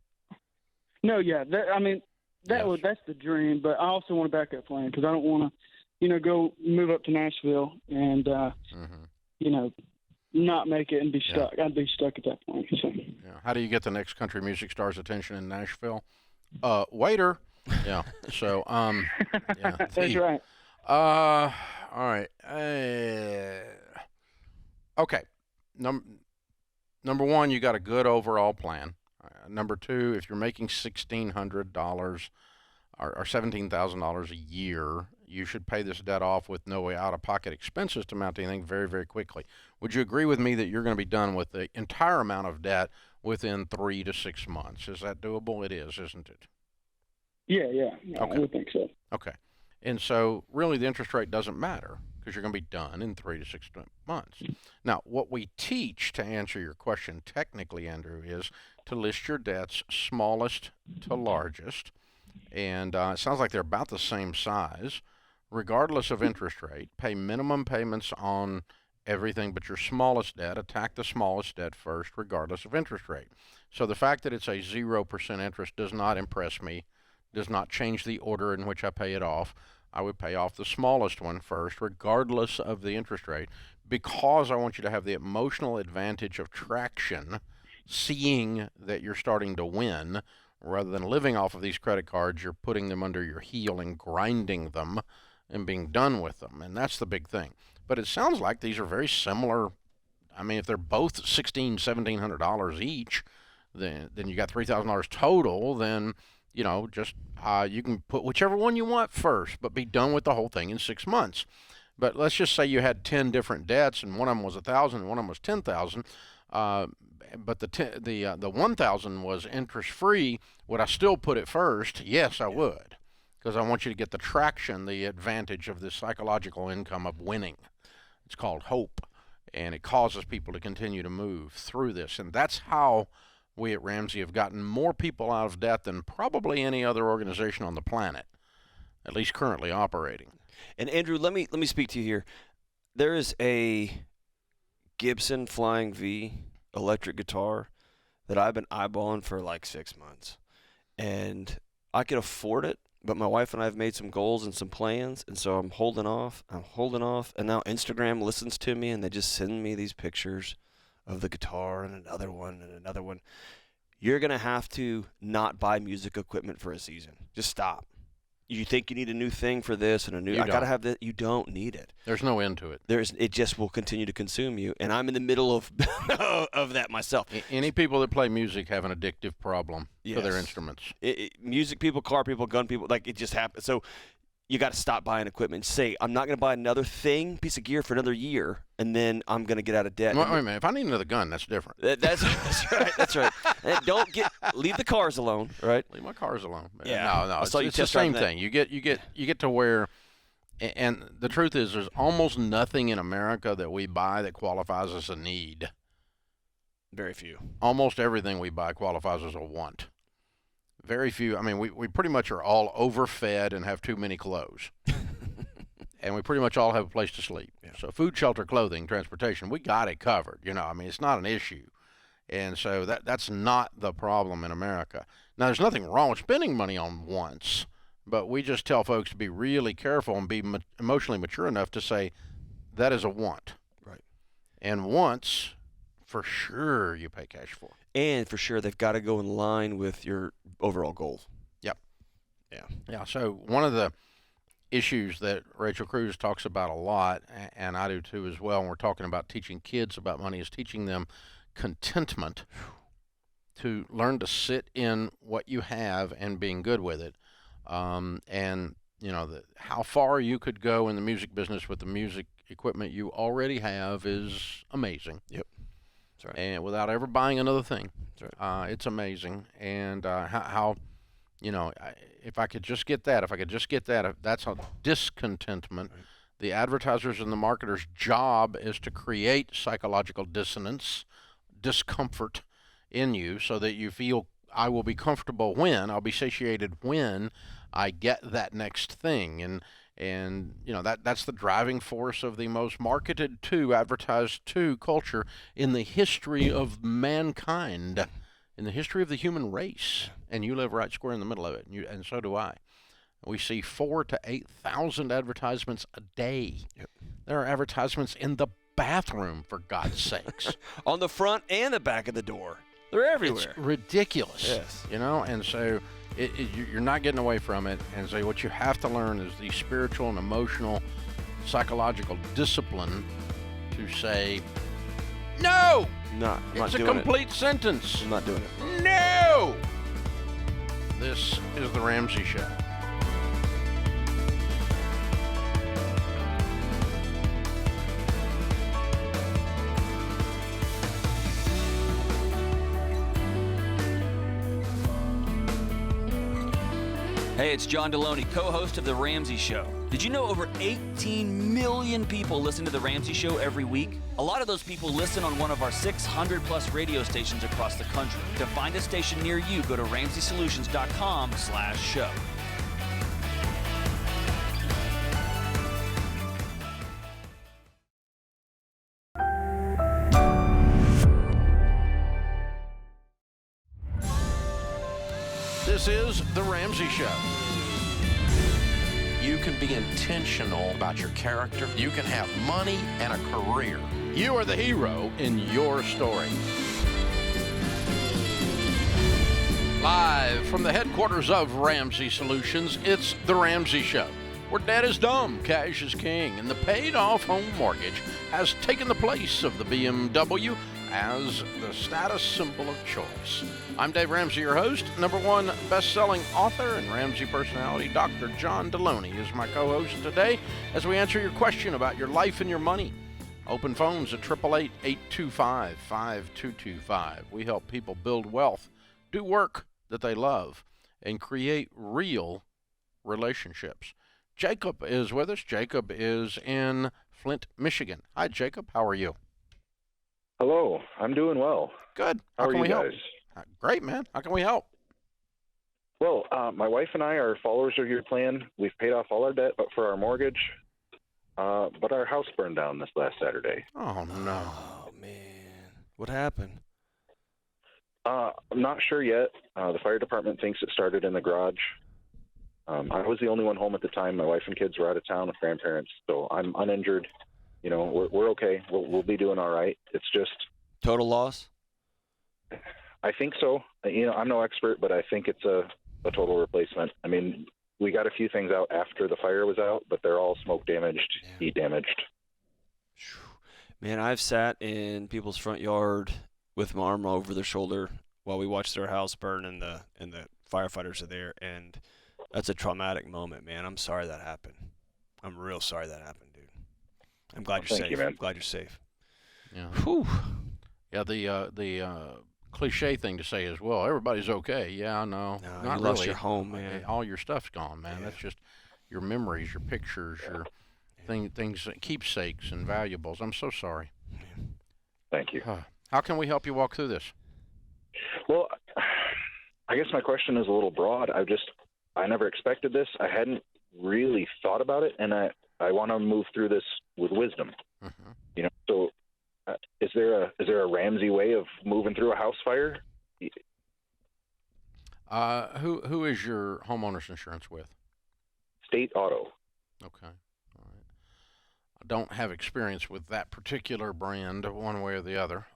No, yeah. Yes. That's the dream, but I also want a backup plan because I don't want to, go move up to Nashville and, not make it and be stuck. I'd be stuck at that point. So. Yeah. How do you get the next country music star's attention in Nashville? Waiter. Yeah. So yeah. That's right. All right. Okay. Number one, you got a good overall plan. Number two, if you're making $1,600 or $17,000 a year, you should pay this debt off with no out-of-pocket expenses to amount to anything very, very quickly. Would you agree with me that you're going to be done with the entire amount of debt within 3 to 6 months? Is that doable? It is, isn't it? Yeah, Okay. I would think so. Okay. And so really the interest rate doesn't matter because you're going to be done in 3 to 6 months. Now, what we teach, to answer your question technically, Andrew, is to list your debts smallest to largest. And it sounds like they're about the same size, regardless of interest rate. Pay minimum payments on everything but your smallest debt. Attack the smallest debt first, regardless of interest rate. So the fact that it's a 0% interest does not impress me, does not change the order in which I pay it off. I would pay off the smallest one first, regardless of the interest rate, because I want you to have the emotional advantage of traction, seeing that you're starting to win. Rather than living off of these credit cards, you're putting them under your heel and grinding them and being done with them. And that's the big thing. But it sounds like these are very similar. I mean, if they're both $1,600, $1,700 each, then you got $3,000 total, then just you can put whichever one you want first, but be done with the whole thing in 6 months. But let's just say you had 10 different debts, and one of them was $1,000, and one of them was $10,000. But the 1,000 was interest free. Would I still put it first? Yes, I would, because I want you to get the traction, the advantage of the psychological income of winning. It's called hope, and it causes people to continue to move through this, and that's how we at Ramsey have gotten more people out of debt than probably any other organization on the planet, at least currently operating. And Andrew, let me speak to you here. There is a Gibson Flying V electric guitar that I've been eyeballing for like 6 months, and I could afford it, but my wife and I have made some goals and some plans, and so I'm holding off, and now Instagram listens to me, and they just send me these pictures of the guitar and another one and another one. You're going to have to not buy music equipment for a season. Just stop. You think you need a new thing for this and a new, I got to have that. You don't need it. There's no end to it. It just will continue to consume you. And I'm in the middle of of that myself. Any people that play music have an addictive problem Yes. for their instruments. Music people, car people, gun people, like it just happens. So you got to stop buying equipment. Say, I'm not going to buy another piece of gear for another year, and then I'm going to get out of debt. Wait a minute. If I need another gun, that's different. That's right. That's right. And leave the cars alone, right? Leave my cars alone. Yeah. No. It's the test same drive that. thing. You get to where, and the truth is, there's almost nothing in America that we buy that qualifies as a need. Very few. Almost everything we buy qualifies as a want. Very few. I mean, we pretty much are all overfed and have too many clothes. And we pretty much all have a place to sleep. Yeah. So food, shelter, clothing, transportation, we got it covered. I mean, it's not an issue. And so that's not the problem in America. Now, there's nothing wrong with spending money on wants, but we just tell folks to be really careful and be emotionally mature enough to say that is a want. Right. And wants, for sure, you pay cash for. And for sure, they've got to go in line with your overall goals. Yep. Yeah. Yeah. So one of the issues that Rachel Cruz talks about a lot, and I do too as well, when we're talking about teaching kids about money, is teaching them contentment, to learn to sit in what you have and being good with it. And how far you could go in the music business with the music equipment you already have is amazing. Yep. That's right. And without ever buying another thing. That's right. It's amazing. And how if I could just get that, that's a discontentment. Right. The advertisers and the marketers' job is to create psychological dissonance, discomfort in you so that you feel I will be comfortable when, I'll be satiated when I get that next thing. And that's the driving force of the most marketed to, advertised to culture in the history of mankind, in the history of the human race. And you live right square in the middle of it, and so do I. We see 4,000 to 8,000 advertisements a day. Yep. There are advertisements in the bathroom, for God's sakes. On the front and the back of the door. They're everywhere. It's ridiculous. Yes. And so you're not getting away from it. And so what you have to learn is the spiritual and emotional, psychological discipline to say, no! No, I'm not it's a doing complete sentence. I'm not doing it. No! This is The Ramsey Show. Hey, it's John Deloney, co-host of The Ramsey Show. Did you know over 18 million people listen to The Ramsey Show every week? A lot of those people listen on one of our 600-plus radio stations across the country. To find a station near you, go to RamseySolutions.com/show. This is The Ramsey Show. You can be intentional about your character. You can have money and a career. You are the hero in your story. Live from the headquarters of Ramsey Solutions, it's The Ramsey Show, where debt is dumb, cash is king, and the paid-off home mortgage has taken the place of the BMW as the status symbol of choice. I'm Dave Ramsey, your host. #1 best-selling author and Ramsey personality, Dr. John Deloney, is my co-host today as we answer your question about your life and your money. Open phones at 888-825-5225. We help people build wealth, do work that they love, and create real relationships. Jacob is with us. Jacob is in Flint, Michigan. Hi, Jacob. How are you? Hello. I'm doing well. Good. How are can you we guys? help? Great, man. How can we help? Well, my wife and I are followers of your plan. We've paid off all our debt but for our mortgage. But our house burned down this last Saturday. Oh, no. Oh, man. What happened? I'm not sure yet. The fire department thinks it started in the garage. I was the only one home at the time. My wife and kids were out of town with grandparents, so I'm uninjured. We're okay. We'll be doing all right. It's just Total loss? I think so. I'm no expert, but I think it's a total replacement. I mean, we got a few things out after the fire was out, but they're all smoke damaged, heat damaged. Man, I've sat in people's front yard with my arm over their shoulder while we watched their house burn and the firefighters are there, and that's a traumatic moment, man. I'm sorry that happened. I'm real sorry that happened, dude. I'm glad you're Thank safe. you, man. I'm glad you're safe. Yeah. Whew. Yeah, the cliche thing to say is, well, everybody's okay. Yeah, no, No, not you lost really. your home, man. All your stuff's gone, man. Yeah. That's just your memories, your pictures, your things, keepsakes and valuables. I'm so sorry. Thank you. How can we help you walk through this? Well, I guess my question is a little broad. I never expected this. I hadn't really thought about it, and I want to move through this with wisdom. Mm-hmm. So is there a Ramsey way of moving through a house fire? Who is your homeowner's insurance with? State Auto. Okay. All right. I don't have experience with that particular brand one way or the other.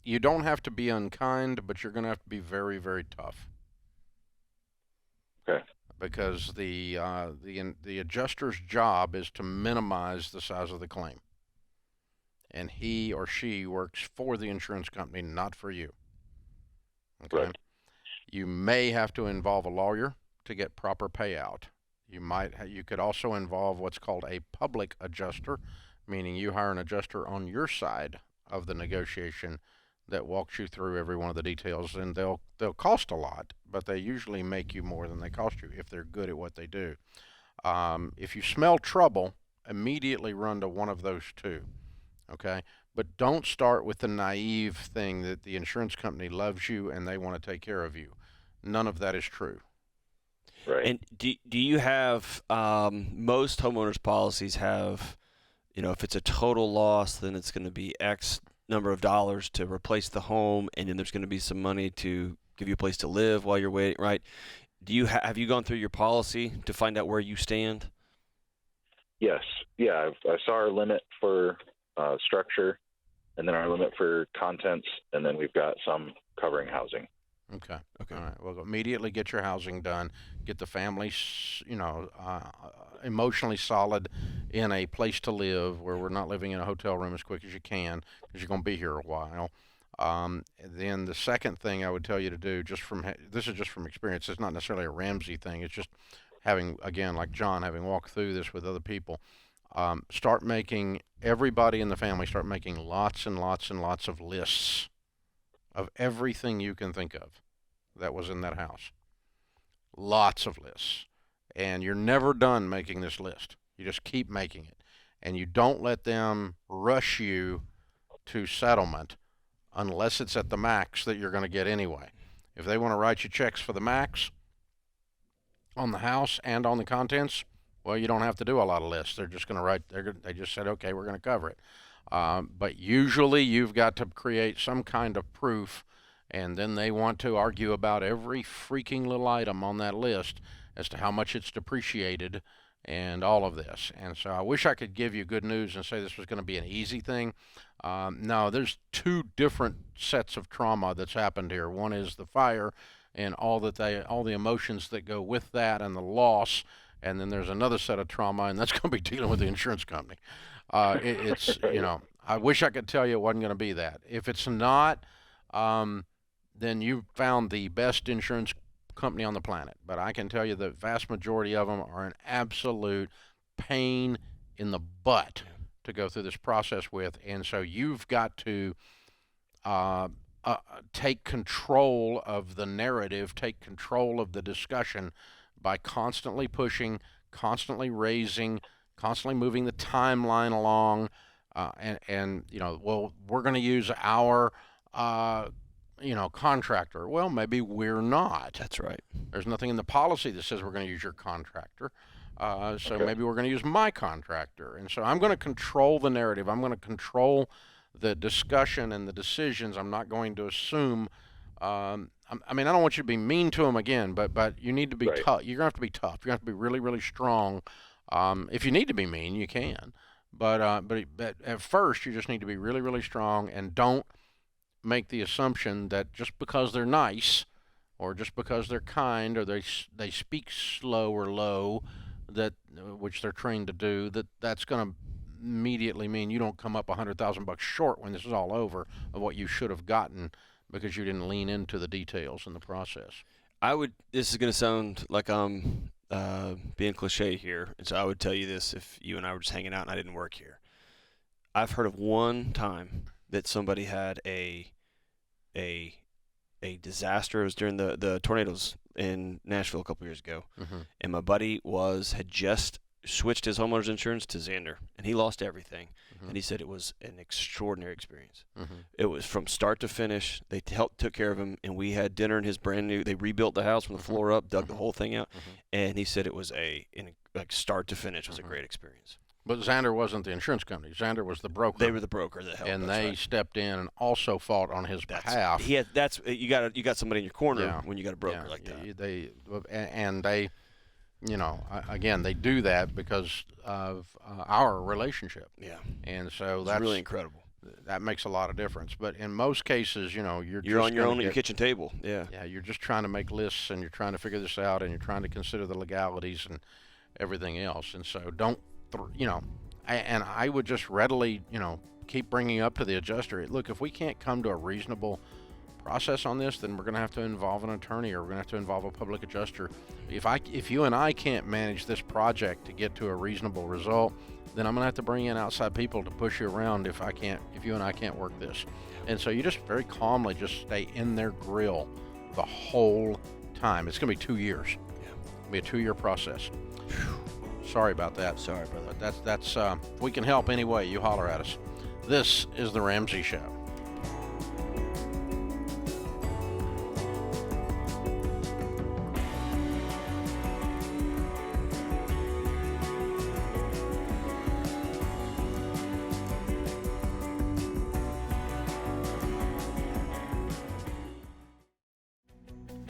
You don't have to be unkind, but you're going to have to be very, very tough. Okay. Because the adjuster's job is to minimize the size of the claim. And he or she works for the insurance company, not for you. Okay. Right. You may have to involve a lawyer to get proper payout. You could also involve what's called a public adjuster, meaning you hire an adjuster on your side of the negotiation that walks you through every one of the details, and they'll cost a lot, but they usually make you more than they cost you if they're good at what they do. If you smell trouble, immediately run to one of those two, okay? But don't start with the naive thing that the insurance company loves you and they want to take care of you. None of that is true. Right. And do you have most homeowners policies have, if it's a total loss, then it's going to be X number of dollars to replace the home, and then there's going to be some money to give you a place to live while you're waiting, right? Have you gone through your policy to find out where you stand? Yes. Yeah, I saw our limit for structure, and then our limit for contents, and then we've got some covering housing. Okay. All right. Well, immediately get your housing done. Get the family, emotionally solid in a place to live where we're not living in a hotel room as quick as you can, because you're going to be here a while. Then the second thing I would tell you to do, this is just from experience. It's not necessarily a Ramsey thing. It's just having, again, like John, having walked through this with other people. Everybody in the family start making lots and lots and lots of lists of everything you can think of that was in that house. Lots of lists. And you're never done making this list. You just keep making it. And you don't let them rush you to settlement unless it's at the max that you're going to get anyway. If they want to write you checks for the max on the house and on the contents, well, you don't have to do a lot of lists. They're just going to they just said, okay, we're going to cover it. But usually you've got to create some kind of proof, and then they want to argue about every freaking little item on that list as to how much it's depreciated and all of this. And so I wish I could give you good news and say this was going to be an easy thing. No, there's two different sets of trauma that's happened here. One is the fire and all the emotions that go with that and the loss, and then there's another set of trauma, and that's going to be dealing with the insurance company. I wish I could tell you it wasn't going to be that. If it's not, then you found the best insurance company on the planet. But I can tell you the vast majority of them are an absolute pain in the butt to go through this process with. And so you've got to take control of the narrative, take control of the discussion by constantly pushing, constantly raising, constantly moving the timeline along, we're going to use our, contractor. Well, maybe we're not. That's right. There's nothing in the policy that says we're going to use your contractor. Maybe we're going to use my contractor. And so I'm going to control the narrative. I'm going to control the discussion and the decisions. I'm not going to assume. I don't want you to be mean to them again, but you need to be tough. You're going to have to be tough. You're going to have to be really, really strong. If you need to be mean, you can. But at first, you just need to be really, really strong, and don't make the assumption that just because they're nice or just because they're kind or they speak slow or low, which they're trained to do, that's going to immediately mean you don't come up $100,000 short when this is all over of what you should have gotten because you didn't lean into the details in the process. This is going to sound like I'm being cliche here, and so I would tell you this if you and I were just hanging out and I didn't work here. I've heard of one time that somebody had a disaster. It was during the tornadoes in Nashville a couple years ago, and my buddy had just switched his homeowner's insurance to Xander, and he lost everything. And he said it was an extraordinary experience. It was from start to finish. They took care of him, and we had dinner in his brand new. They rebuilt the house from the floor up, dug the whole thing out, and he said it was start to finish was a great experience. But Xander wasn't the insurance company. Xander was the broker. They were the broker that helped. And they stepped in and also fought on his behalf. You got somebody in your corner when you got a broker like that. They again, they do that because of our relationship. Yeah. And so that's really incredible. That makes a lot of difference. But in most cases, you're on your own at your kitchen table. Yeah. Yeah, you're just trying to make lists and you're trying to figure this out and you're trying to consider the legalities and everything else. And so I would just readily, keep bringing up to the adjuster, look, if we can't come to a reasonable process on this, then we're going to have to involve an attorney, or we're going to have to involve a public adjuster. If you and I can't manage this project to get to a reasonable result, then I'm going to have to bring in outside people to push you around if you and I can't work this. And so you just very calmly just stay in their grill the whole time. It's going to be 2 years. Yeah. It'll be a 2-year process. Sorry about that. Sorry, brother. But that's if we can help any way, you holler at us. This is The Ramsey Show.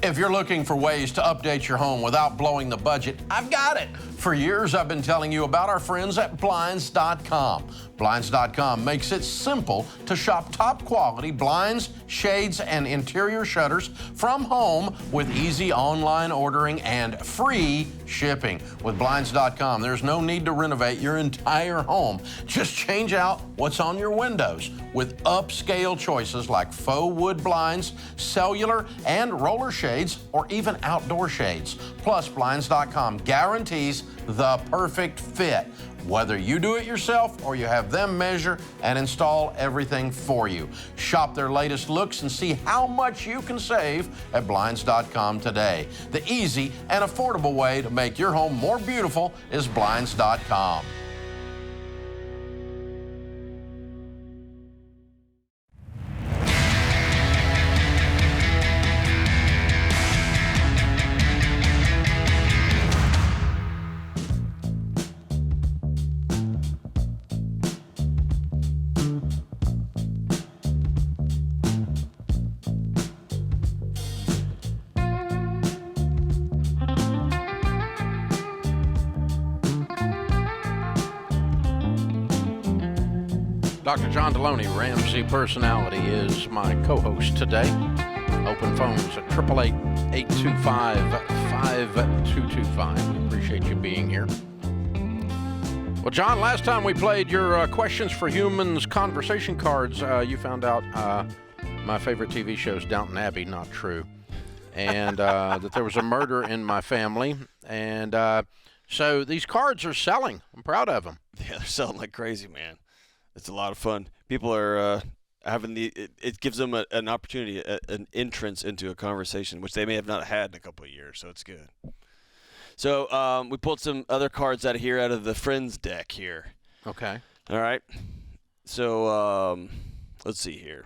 If you're looking for ways to update your home without blowing the budget, I've got it. For years, I've been telling you about our friends at Blinds.com. Blinds.com makes it simple to shop top quality blinds, shades, and interior shutters from home with easy online ordering and free shipping. With Blinds.com, there's no need to renovate your entire home. Just change out what's on your windows with upscale choices like faux wood blinds, cellular and roller shades, or even outdoor shades. Plus, Blinds.com guarantees the perfect fit, whether you do it yourself or you have them measure and install everything for you. Shop their latest looks and see how much you can save at Blinds.com today. The easy and affordable way to make your home more beautiful is Blinds.com. Dr. John Deloney, Ramsey Personality, is my co-host today. Open phones at 888-825-5225. We appreciate you being here. Well, John, last time we played your Questions for Humans conversation cards, you found out my favorite TV show is Downton Abbey, not true, and that there was a murder in my family. And so these cards are selling. I'm proud of them. Yeah, they're selling like crazy, man. It's a lot of fun. People are having it gives them an opportunity, an entrance into a conversation, which they may have not had in a couple of years, so it's good. So we pulled some other cards out of the Friends deck here. Okay. All right. So let's see here.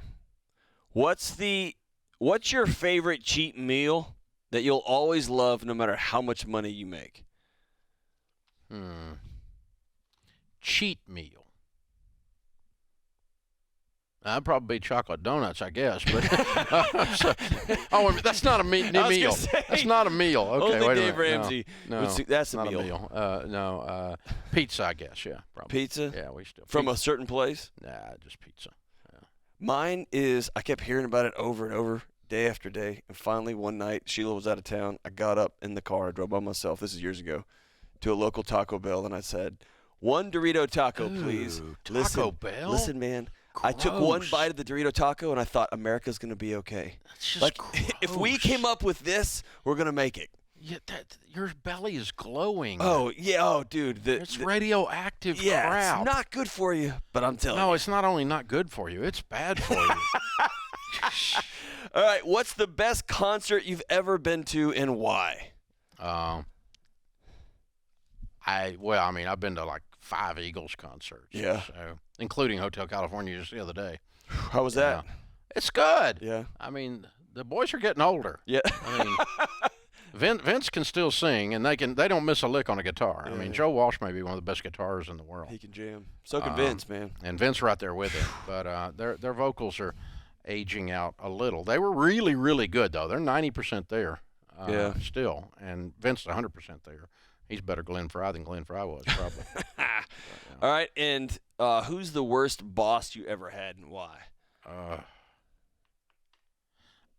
What's your favorite cheap meal that you'll always love no matter how much money you make? Cheat meal. I'd probably be chocolate donuts, I guess. But that's not a meal. That's not a meal. Okay, only wait Dave a minute. Ramsey. No, That's not a meal. No, pizza, I guess. Yeah, probably. Pizza? Yeah, we still. From pizza. a certain place? Nah, just pizza. Yeah. Mine is, I kept hearing about it over and over, day after day. And finally, one night, Sheila was out of town. I got up in the car. I drove by myself. This is years ago. To a local Taco Bell, and I said, "One Dorito taco, please." Taco Bell? Listen, man. Gross. I took one bite of the Dorito taco, and I thought America's going to be okay. That's just like, gross. If we came up with this, we're going to make it. Yeah, your belly is glowing. Oh, yeah. Oh, dude. It's radioactive yeah, crap. It's not good for you, but I'm telling you. No, it's not only not good for you, it's bad for you. All right. What's the best concert you've ever been to, and why? I've been to like 5 Eagles concerts. Yeah. So, including Hotel California just the other day. How was that? It's good. Yeah. I mean, the boys are getting older. Yeah. I mean, Vince can still sing, and they don't miss a lick on a guitar. Yeah. I mean, Joe Walsh may be one of the best guitarists in the world. He can jam. So can Vince, man. And Vince right there with him. But their vocals are aging out a little. They were really, really good, though. They're 90% there still, and Vince is 100% there. He's better Glenn Fry than Glenn Fry was, probably. But, yeah. All right, and who's the worst boss you ever had, and why?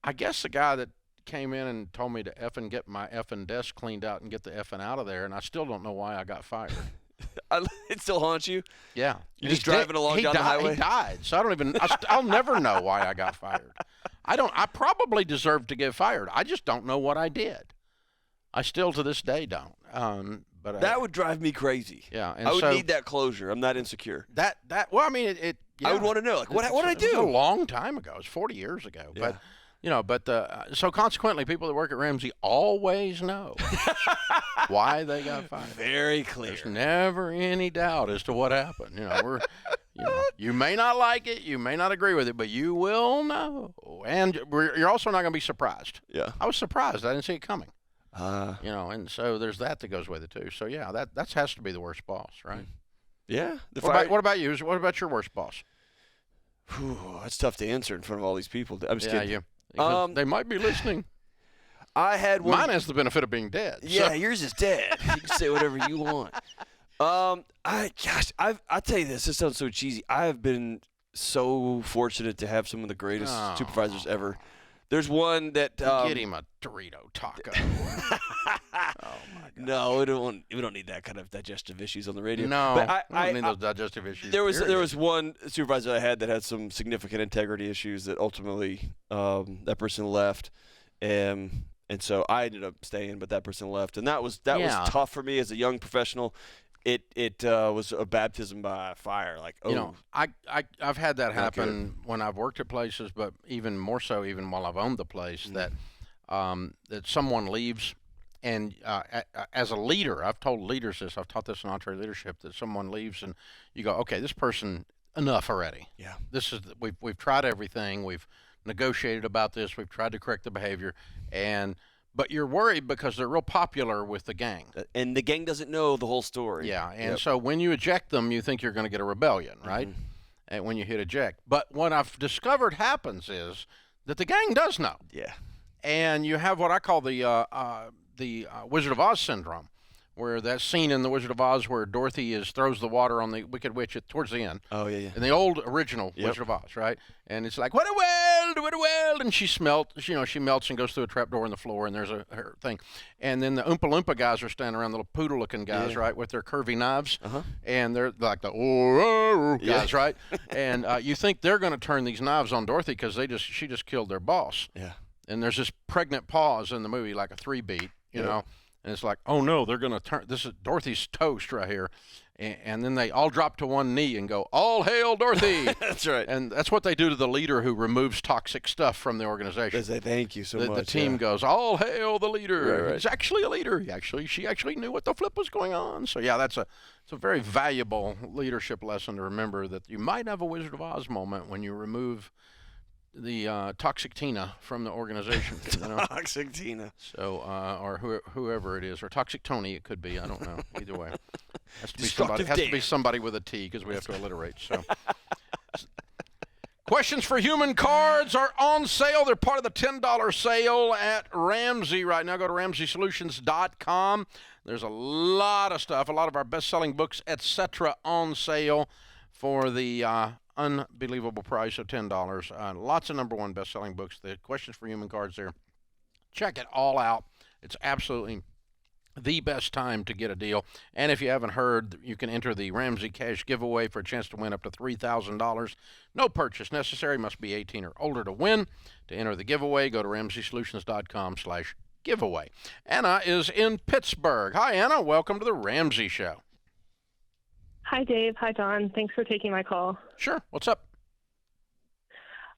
I guess the guy that came in and told me to effing get my effing desk cleaned out and get the effing out of there, and I still don't know why I got fired. It still haunts you? Yeah. You're just driving along down the highway? He died, so I don't even – I'll never know why I got fired. I probably deserve to get fired. I just don't know what I did. I still to this day don't. But that would drive me crazy. Yeah, and I would so need that closure. I'm not insecure. Well, I mean, I would want to know, like, what did I do? It was a long time ago. It was 40 years ago. Yeah. But so consequently, people that work at Ramsey always know why they got fired. Very clear. There's never any doubt as to what happened. You may not like it, you may not agree with it, but you will know. And you're also not going to be surprised. Yeah. I was surprised. I didn't see it coming. And so there's that goes with it too. So yeah, that has to be the worst boss, right? Yeah. What about you? What about your worst boss? Whew, that's tough to answer in front of all these people. I'm just kidding. They might be listening. I had one. Mine has the benefit of being dead. Yeah, so. yours is dead. You can say whatever you want. I'll tell you this. This sounds so cheesy. I have been so fortunate to have some of the greatest supervisors ever. There's one that get him a Dorito taco. Oh my God. No, we don't need that kind of digestive issues on the radio. No, but I don't need those digestive issues. There was one supervisor I had that had some significant integrity issues that ultimately that person left, and so I ended up staying, but that person left, and that was tough for me as a young professional. It was a baptism by fire. Like, I've had that happen when I've worked at places, but even more so, even while I've owned the place, that someone leaves, and as a leader, I've told leaders this. I've taught this in entree leadership, that someone leaves, and you go, okay, this person, enough already. Yeah. We've tried everything. We've negotiated about this. We've tried to correct the behavior, but you're worried because they're real popular with the gang. And the gang doesn't know the whole story. Yeah, and so when you eject them, you think you're going to get a rebellion, right? Mm-hmm. And when you hit eject. But what I've discovered happens is that the gang does know. Yeah. And you have what I call the Wizard of Oz syndrome, where that scene in the Wizard of Oz where Dorothy throws the water on the Wicked Witch towards the end. Oh, yeah. In the old original Wizard of Oz, right? And it's like, what a weld, and she melts and goes through a trapdoor in the floor, and there's her thing. And then the Oompa Loompa guys are standing around, little poodle-looking guys, right, with their curvy knives. Uh-huh. And they're like the guys, right? And you think they're going to turn these knives on Dorothy because she just killed their boss. Yeah. And there's this pregnant pause in the movie, like a 3-beat, you know. And it's like, oh no, they're going to turn. This is Dorothy's toast right here. And then they all drop to one knee and go, all hail Dorothy. That's right. And that's what they do to the leader who removes toxic stuff from the organization. They say, thank you so much. The team goes, all hail the leader. Right. He's actually a leader. She actually knew what the flip was going on. So yeah, it's a very valuable leadership lesson to remember, that you might have a Wizard of Oz moment when you remove the toxic Tina from the organization. Toxic Tina. So, or whoever it is, or toxic Tony, it could be. I don't know. Either way, has to be somebody with a T, because we have to alliterate. So, questions for human cards are on sale. They're part of the $10 sale at Ramsey right now. Go to RamseySolutions.com. There's a lot of stuff, a lot of our best-selling books, etc., on sale for the unbelievable price of $10. Lots of number one best-selling books. The questions for human cards there. Check it all out. It's absolutely the best time to get a deal. And if you haven't heard, you can enter the Ramsey Cash giveaway for a chance to win up to $3,000. No purchase necessary. Must be 18 or older to win. To enter the giveaway, go to RamseySolutions.com/giveaway. Anna is in Pittsburgh. Hi, Anna. Welcome to the Ramsey Show. Hi, Dave. Hi, Don. Thanks for taking my call. Sure. What's up?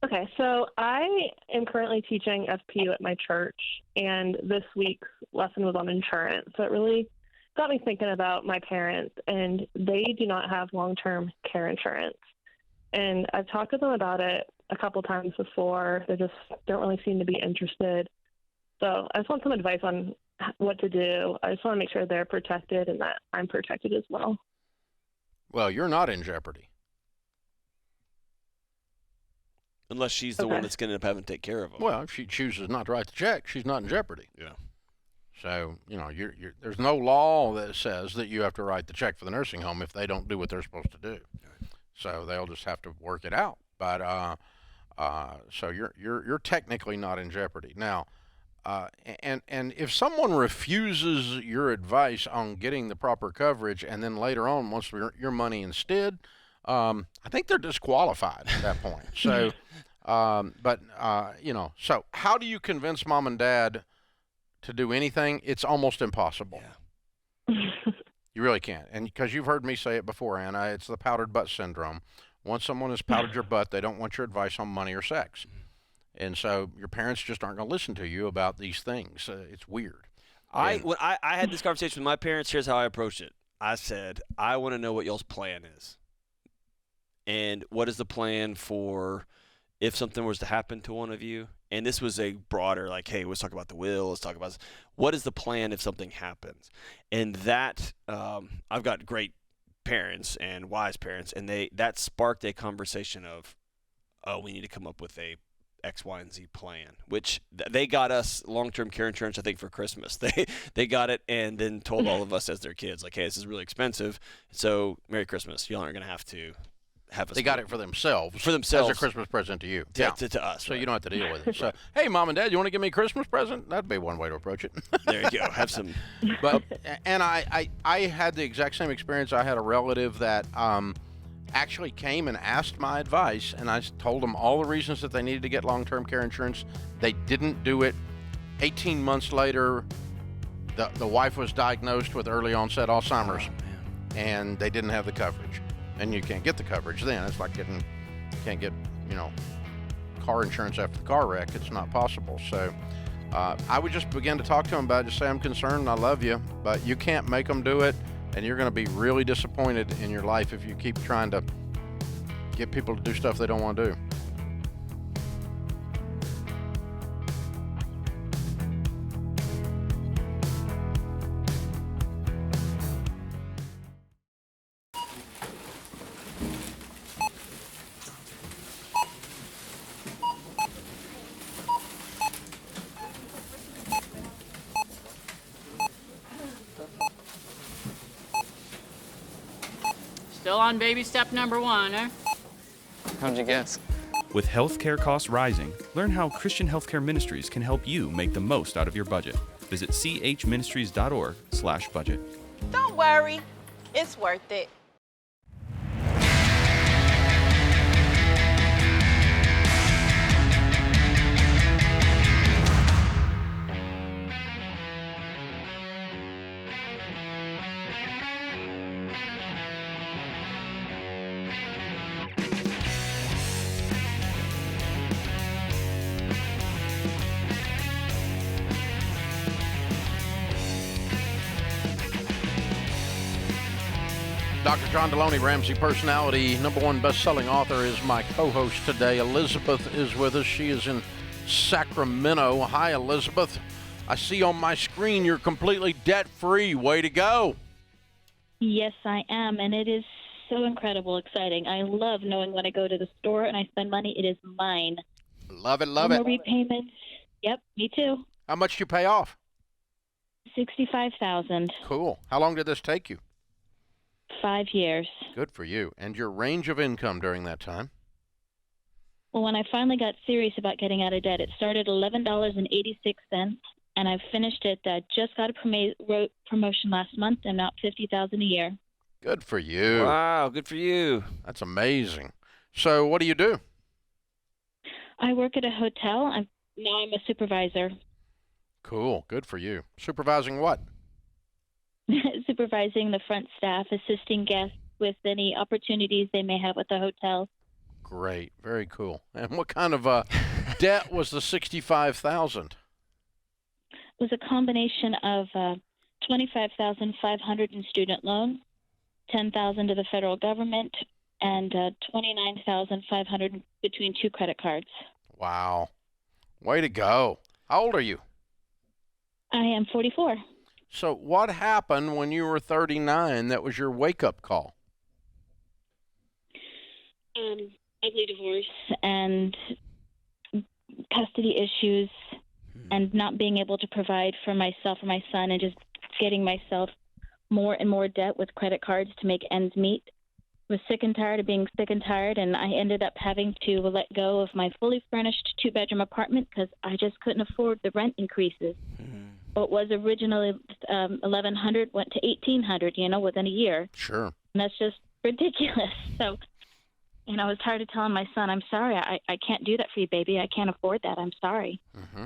Okay, so I am currently teaching FPU at my church, and this week's lesson was on insurance. So it really got me thinking about my parents, and they do not have long-term care insurance. And I've talked to them about it a couple times before. They just don't really seem to be interested. So I just want some advice on what to do. I just want to make sure they're protected and that I'm protected as well. Well, you're not in jeopardy. Unless she's the one that's going to end up having to take care of them. Well, if she chooses not to write the check, she's not in jeopardy. Yeah. So, there's no law that says that you have to write the check for the nursing home if they don't do what they're supposed to do. Right. So they'll just have to work it out. But so you're technically not in jeopardy. Now, and if someone refuses your advice on getting the proper coverage and then later on wants your money instead, I think they're disqualified at that point. So So how do you convince mom and dad to do anything? It's almost impossible. Yeah. You really can't. And because you've heard me say it before, Anna, it's the powdered butt syndrome. Once someone has powdered your butt, they don't want your advice on money or sex. And so your parents just aren't going to listen to you about these things. It's weird. When I had this conversation with my parents, here's how I approached it. I said, I want to know what y'all's plan is. And what is the plan for if something was to happen to one of you? And this was a broader, like, hey, let's talk about the will. Let's talk about what is the plan if something happens? And that, I've got great parents and wise parents, and that sparked a conversation of, oh, we need to come up with a X, Y, and Z plan, which they got us long-term care insurance, I think, for Christmas. They got it and then told all of us as their kids, like, hey, this is really expensive, so Merry Christmas. Y'all aren't going to have to have us. They got it for themselves. For themselves. As a Christmas present to you. To us. So right. you don't have to deal with it. So, hey, Mom and Dad, you want to give me a Christmas present? That'd be one way to approach it. There you go. Have some. But and I had the exact same experience. I had a relative that actually came and asked my advice, and I told them all the reasons that they needed to get long-term care insurance. They didn't do it. 18 months later, the wife was diagnosed with early onset Alzheimer's, and they didn't have the coverage. And you can't get the coverage then. It's like can't get, car insurance after the car wreck. It's not possible. So I would just begin to talk to them about it. Just say, I'm concerned, I love you, but you can't make them do it, and you're going to be really disappointed in your life if you keep trying to get people to do stuff they don't want to do. Still on baby step number 1, eh? How'd you guess? With healthcare costs rising, learn how Christian Healthcare Ministries can help you make the most out of your budget. Visit chministries.org/budget. Don't worry, it's worth it. Dr. John Deloney, Ramsey personality, #1 best-selling author, is my co-host today. Elizabeth is with us. She is in Sacramento. Hi, Elizabeth. I see on my screen you're completely debt-free. Way to go. Yes, I am, and it is so incredible exciting. I love knowing when I go to the store and I spend money, it is mine. Love it, love no it. more repayments. Yep, me too. How much do you pay off? $65,000. Cool. How long did this take you? 5 years. Good for you. And your range of income during that time? Well, when I finally got serious about getting out of debt, it started $11.86, and I've finished it. Just got a promotion last month. I'm now $50,000 a year. Good for you. Wow, good for you. That's amazing. So what do you do? I work at a hotel. I'm a supervisor. Cool. Good for you. Supervising what? Supervising the front staff, assisting guests with any opportunities they may have at the hotel. Great. Very cool. And what kind of debt was the $65,000? It was a combination of $25,500 in student loans, $10,000 to the federal government, and $29,500 between 2 credit cards. Wow. Way to go. How old are you? I am 44. So what happened when you were 39 that was your wake-up call? Ugly divorce and custody issues and not being able to provide for myself or my son, and just getting myself more and more debt with credit cards to make ends meet. Was sick and tired of being sick and tired, and I ended up having to let go of my fully furnished 2-bedroom apartment because I just couldn't afford the rent increases. What was originally $1,100 went to $1,800, within a year. Sure. And that's just ridiculous. So I was tired of telling my son, I'm sorry, I can't do that for you, baby. I can't afford that. I'm sorry. Mm-hmm.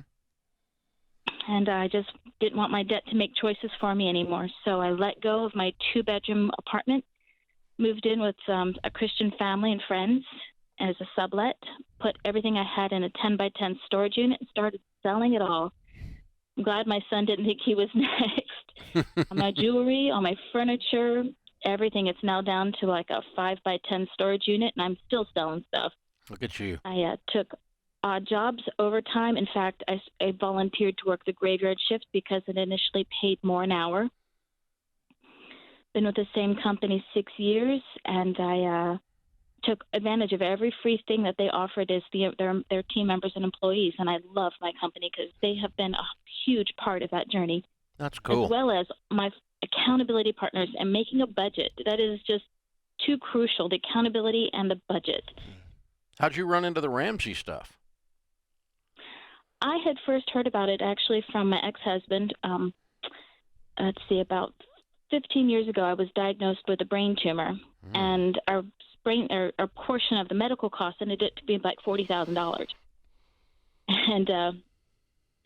And I just didn't want my debt to make choices for me anymore. So I let go of my 2-bedroom apartment, moved in with a Christian family and friends as a sublet, put everything I had in a 10-by-10 storage unit, and started selling it all. I'm glad my son didn't think he was next. All my jewelry, all my furniture, everything. It's now down to like a 5-by-10 storage unit, and I'm still selling stuff. Look at you. I took odd jobs, overtime. In fact, I volunteered to work the graveyard shift because it initially paid more an hour. Been with the same company 6 years, and I took advantage of every free thing that they offered as their team members and employees. And I love my company because they have been a huge part of that journey. That's cool. As well as my accountability partners and making a budget. That is just too crucial, the accountability and the budget. How'd you run into the Ramsey stuff? I had first heard about it actually from my ex-husband. Let's see, about 15 years ago, I was diagnosed with a brain tumor, and our portion of the medical costs ended up to be like $40,000. And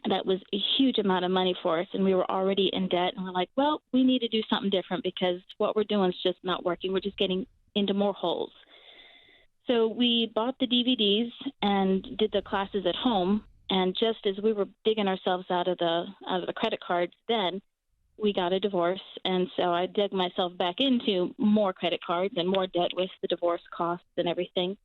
that was a huge amount of money for us, and we were already in debt. And we're like, well, we need to do something different because what we're doing is just not working. We're just getting into more holes. So we bought the DVDs and did the classes at home. And just as we were digging ourselves out of the credit cards, then we got a divorce. And so I dug myself back into more credit cards and more debt with the divorce costs and everything.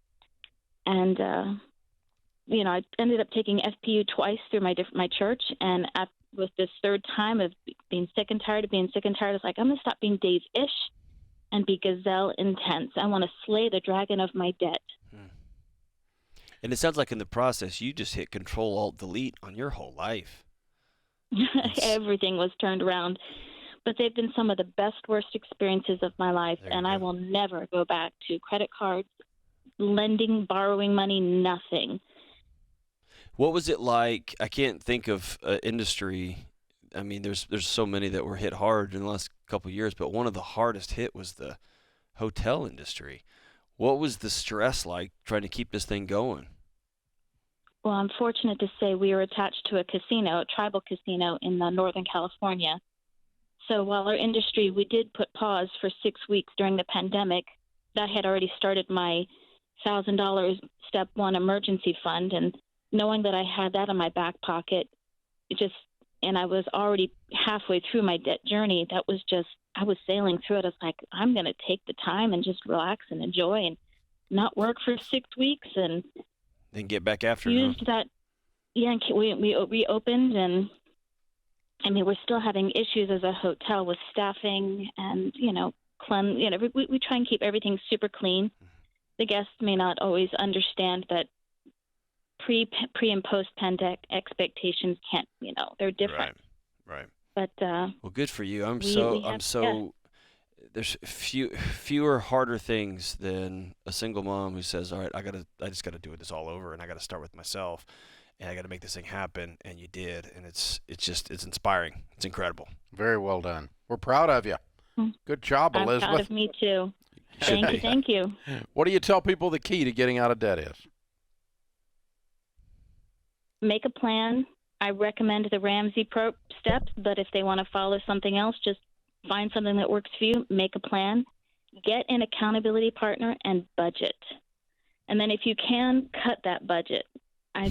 And I ended up taking FPU twice through my church. And with this third time of being sick and tired, I was like, I'm going to stop being Dave-ish and be gazelle intense. I want to slay the dragon of my debt. And it sounds like in the process, you just hit Control-Alt-Delete on your whole life. Everything was turned around. But they've been some of the best, worst experiences of my life, and I will never go back to credit cards, lending, borrowing money, nothing. What was it like? I can't think of industry. I mean, there's so many that were hit hard in the last couple of years, but one of the hardest hit was the hotel industry. What was the stress like trying to keep this thing going? Well, I'm fortunate to say we were attached to a casino, a tribal casino in Northern California. So while our industry, we did put pause for 6 weeks during the pandemic, that had already started my $1,000 step one emergency fund. And knowing that I had that in my back pocket, and I was already halfway through my debt journey, I was sailing through it. I was like, I'm going to take the time and just relax and enjoy and not work for 6 weeks and then get back after it. Used that. Yeah, and we reopened, and I mean, we're still having issues as a hotel with staffing and, we try and keep everything super clean. The guests may not always understand that pre and post pandemic expectations can't, they're different. Right. But well, good for you. Yeah. There's fewer harder things than a single mom who says, all right, I just gotta do this all over, and I gotta start with myself, and I gotta make this thing happen. And you did, and it's inspiring. It's incredible. Very well done. We're proud of you. Good job, Elizabeth. I'm proud of me too. Thank you. What do you tell people the key to getting out of debt is? Make a plan. I recommend the Ramsey steps, but if they want to follow something else, just find something that works for you, make a plan, get an accountability partner, and budget. And then if you can, cut that budget. I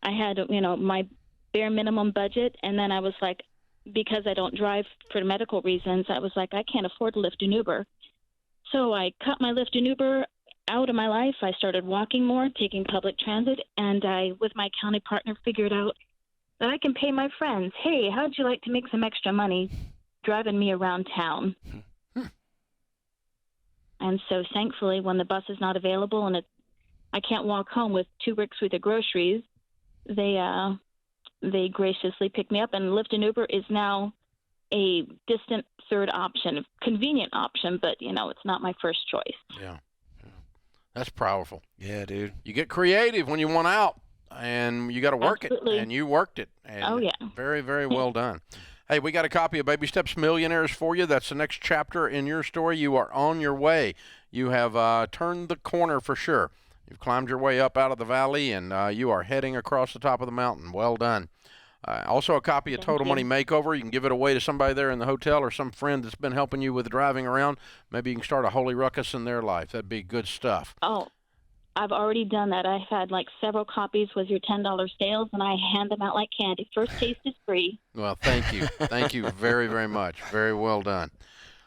had, my bare minimum budget, and then I was like, because I don't drive for medical reasons, I was like, I can't afford to Lyft an Uber. So I cut my Lyft and Uber out of my life. I started walking more, taking public transit, and I, with my accounting partner, figured out that I can pay my friends, hey, how'd you like to make some extra money driving me around town? And so thankfully, when the bus is not available and I can't walk home with 2 bricks worth of groceries, they graciously pick me up, and Lyft and Uber is now a distant third option, a convenient option, but, it's not my first choice. Yeah. That's powerful. Yeah, dude. You get creative when you want out, and you got to work Absolutely. it, and you worked it. And oh, yeah. Very, very well done. Hey, we got a copy of Baby Steps Millionaires for you. That's the next chapter in your story. You are on your way. You have turned the corner for sure. You've climbed your way up out of the valley, and you are heading across the top of the mountain. Well done. Also a copy of Total Money Makeover. You can give it away to somebody there in the hotel or some friend that's been helping you with driving around. Maybe you can start a holy ruckus in their life. That'd be good stuff. Oh, I've already done that. I've had like several copies with your $10 sales, and I hand them out like candy. First taste is free. Well, thank you. Thank you very, very much. Very well done.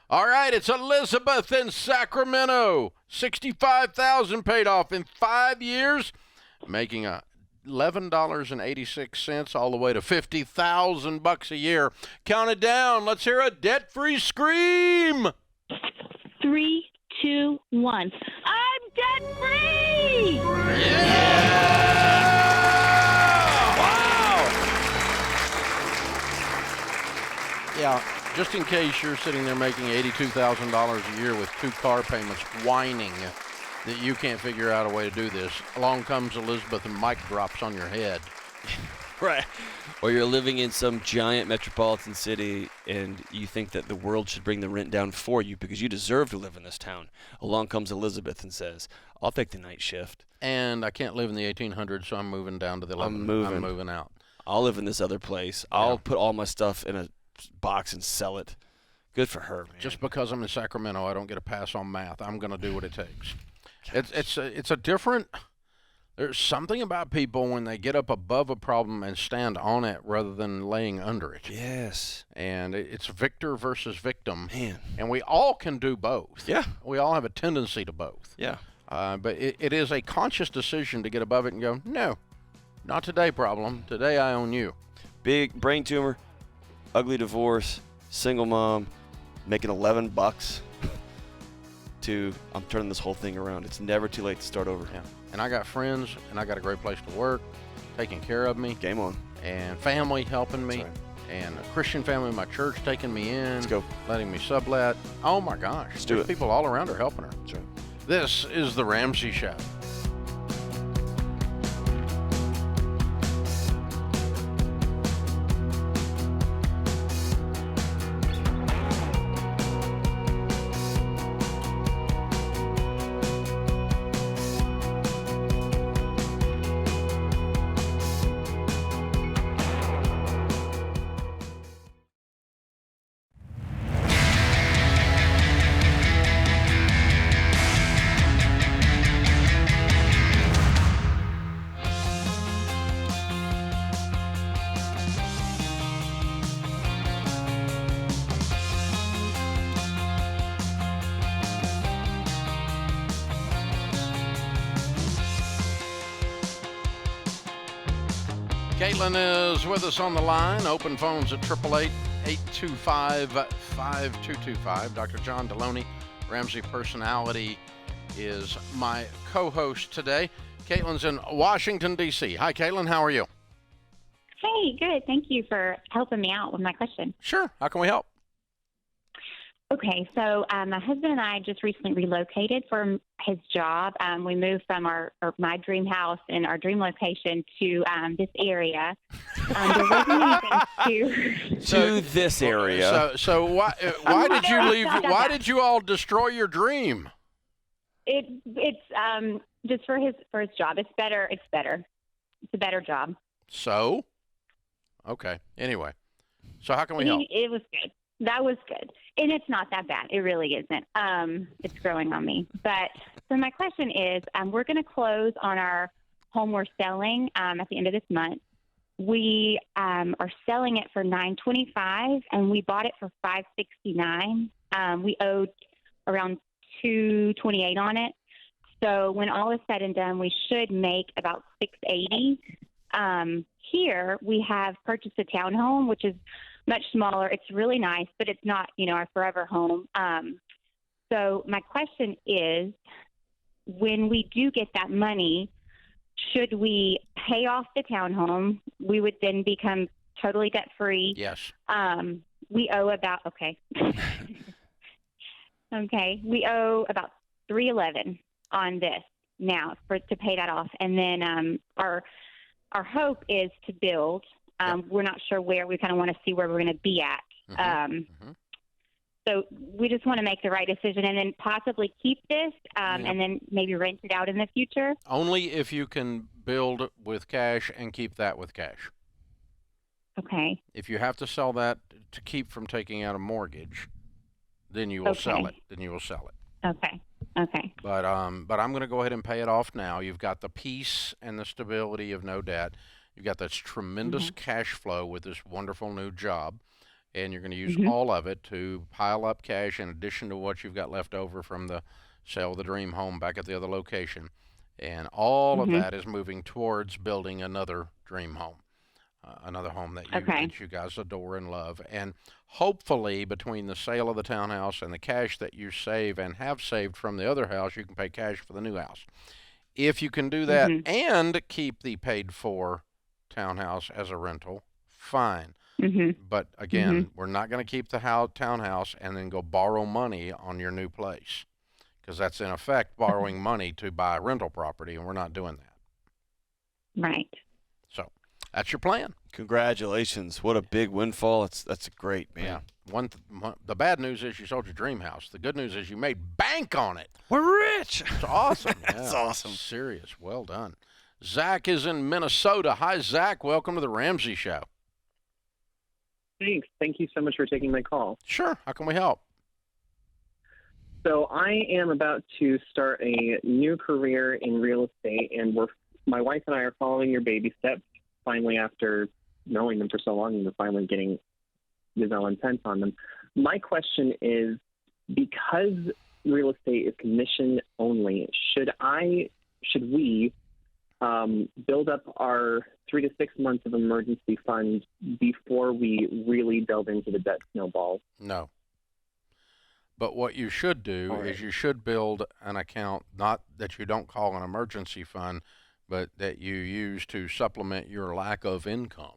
All right, it's Elizabeth in Sacramento. $65,000 paid off in 5 years, making $11.86 all the way to $50,000 a year. Count it down. Let's hear a debt-free scream. 3, 2, 1. I'm debt-free! Wow! Yeah, just in case you're sitting there making $82,000 a year with 2 car payments, whining that you can't figure out a way to do this, along comes Elizabeth and mic drops on your head. Right. Or you're living in some giant metropolitan city and you think that the world should bring the rent down for you because you deserve to live in this town. Along comes Elizabeth and says, I'll take the night shift. And I can't live in the 1800s, so I'm moving down to the 1100s. I'm moving out. I'll live in this other place. Yeah. I'll put all my stuff in a box and sell it. Good for her, man. Just because I'm in Sacramento, I don't get a pass on math. I'm going to do what it takes. It's a different... There's something about people when they get up above a problem and stand on it rather than laying under it. Yes. And it's victor versus victim. Man. And we all can do both. Yeah. We all have a tendency to both. Yeah. But it is a conscious decision to get above it and go, no, not today, problem. Today I own you. Big brain tumor, ugly divorce, single mom, making $11 to I'm turning this whole thing around. It's never too late to start over. Yeah. And I got friends, and I got a great place to work, taking care of me. Game on. And family helping me. That's right. And a Christian family in my church taking me in. Let's go. Letting me sublet. Oh, my gosh. Let's do There's it. people all around her helping her. That's right. This is The Ramsey Show. Caitlin is with us on the line. Open phones at 888-825-5225. Dr. John Deloney, Ramsey Personality, is my co-host today. Caitlin's in Washington, D.C. Hi, Caitlin. How are you? Hey, good. Thank you for helping me out with my question. Sure. How can we help? Okay, so my husband and I just recently relocated from his job. We moved from my dream house and our dream location to this area. There wasn't anything to this area. So why did you leave? Why did you all destroy your dream? It's just for his job. It's better. It's better. It's a better job. So, okay. Anyway, so how can we help? It was good. That was good. And it's not that bad. It really isn't. It's growing on me. But so my question is, we're going to close on our home we're selling at the end of this month. We are selling it for $925, and we bought it for $569. We owed around $228 on it. So when all is said and done, we should make about $680. Here we have purchased a townhome, which is much smaller. It's really nice, but it's not, our forever home. So my question is, when we do get that money, should we pay off the townhome? We would then become totally debt-free. Yes. We owe about, okay. Okay. We owe about $311 on this now to pay that off. And then our hope is to build We're not sure where. We kind of want to see where we're going to be at. So we just want to make the right decision and then possibly keep this and then maybe rent it out in the future. Only if you can build with cash and keep that with cash. Okay. If you have to sell that to keep from taking out a mortgage, then you will sell it. Okay. Okay. But I'm going to go ahead and pay it off now. You've got the peace and the stability of no debt. You've got this tremendous cash flow with this wonderful new job, and you're going to use all of it to pile up cash in addition to what you've got left over from the sale of the dream home back at the other location. And all of that is moving towards building another dream home, another home that you guys adore and love. And hopefully between the sale of the townhouse and the cash that you save and have saved from the other house, you can pay cash for the new house. If you can do that and keep the paid for townhouse as a rental, fine. But again, we're not going to keep the townhouse and then go borrow money on your new place, because that's in effect borrowing money to buy rental property, and we're not doing that. Right. So that's your plan. Congratulations. What a big windfall. That's great, man. Yeah. The bad news is you sold your dream house. The good news is you made bank on it. We're rich. It's awesome. That's awesome. Serious. Well done. Zach is in Minnesota. Hi, Zach. Welcome to the Ramsey Show. Thanks. Thank you so much for taking my call. Sure. How can we help? So I am about to start a new career in real estate, and my wife and I are following your baby steps. Finally, after knowing them for so long, and we're finally getting intent on them. My question is, because real estate is commission only, should we build up our 3 to 6 months of emergency funds before we really delve into the debt snowball? No. But what you should do is you should build an account, not that you don't call an emergency fund, but that you use to supplement your lack of income.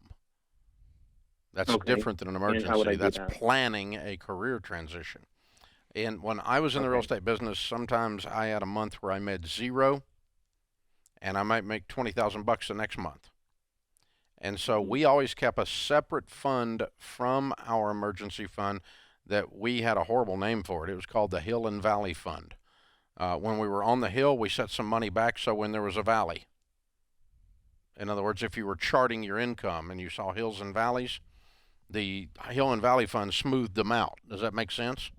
That's different than an emergency. That's planning a career transition. And when I was in the real estate business, sometimes I had a month where I made zero, and I might make $20,000 the next month. And so we always kept a separate fund from our emergency fund that we had a horrible name for it. It was called the Hill and Valley Fund. When we were on the hill, we set some money back so when there was a valley. In other words, if you were charting your income and you saw hills and valleys, the Hill and Valley Fund smoothed them out. Does that make sense?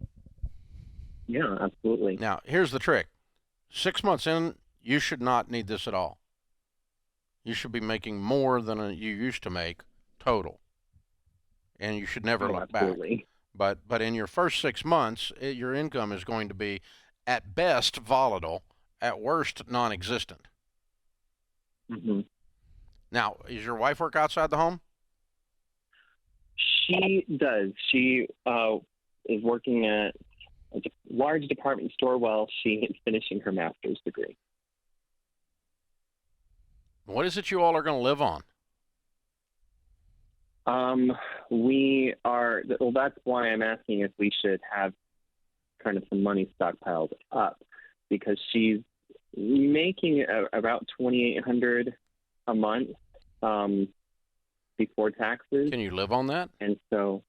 Yeah, absolutely. Now, here's the trick. 6 months in, you should not need this at all. You should be making more than you used to make total. And you should never look back. But in your first 6 months, your income is going to be, at best, volatile, at worst, non-existent. Now, does your wife work outside the home? She does. She is working at a large department store while she is finishing her master's degree. What is it you all are going to live on? We are, well, that's why I'm asking if we should have kind of some money stockpiled up, because she's making about $2,800 a month before taxes. Can you live on that? And so,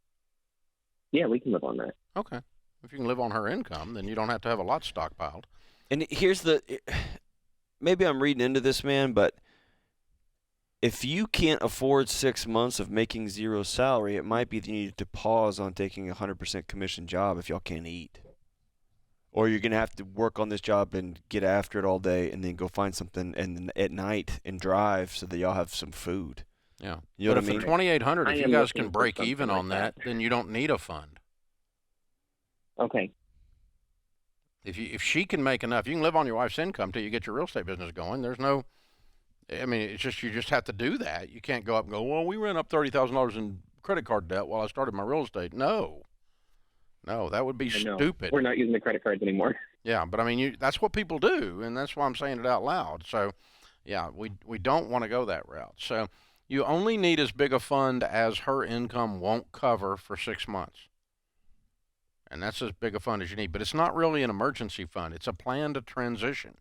yeah, we can live on that. Okay. If you can live on her income, then you don't have to have a lot stockpiled. And here's maybe I'm reading into this, man, but if you can't afford 6 months of making zero salary, it might be that you need to pause on taking a 100% commission job if y'all can't eat. Or you're going to have to work on this job and get after it all day and then go find something at night and drive so that y'all have some food. Yeah. You know but what I mean? For $2,800, if you guys can break even on that, then you don't need a fund. Okay. If she can make enough, you can live on your wife's income till you get your real estate business going. There's no, I mean, it's just, you just have to do that. You can't go up and go, well, we ran up $30,000 in credit card debt while I started my real estate. No, that would be stupid. We're not using the credit cards anymore. Yeah, but I mean, that's what people do, and that's why I'm saying it out loud. So, yeah, we don't want to go that route. So you only need as big a fund as her income won't cover for 6 months. And that's as big a fund as you need. But it's not really an emergency fund. It's a plan to transition.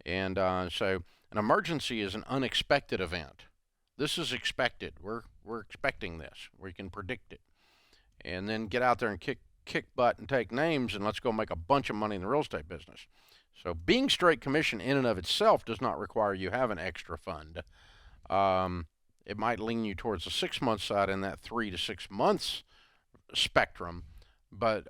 And so an emergency is an unexpected event. This is expected. We're expecting this. We can predict it. And then get out there and kick butt and take names, and let's go make a bunch of money in the real estate business. So being straight commission in and of itself does not require you have an extra fund. It might lean you towards the 6 month side in that 3 to 6 months spectrum. But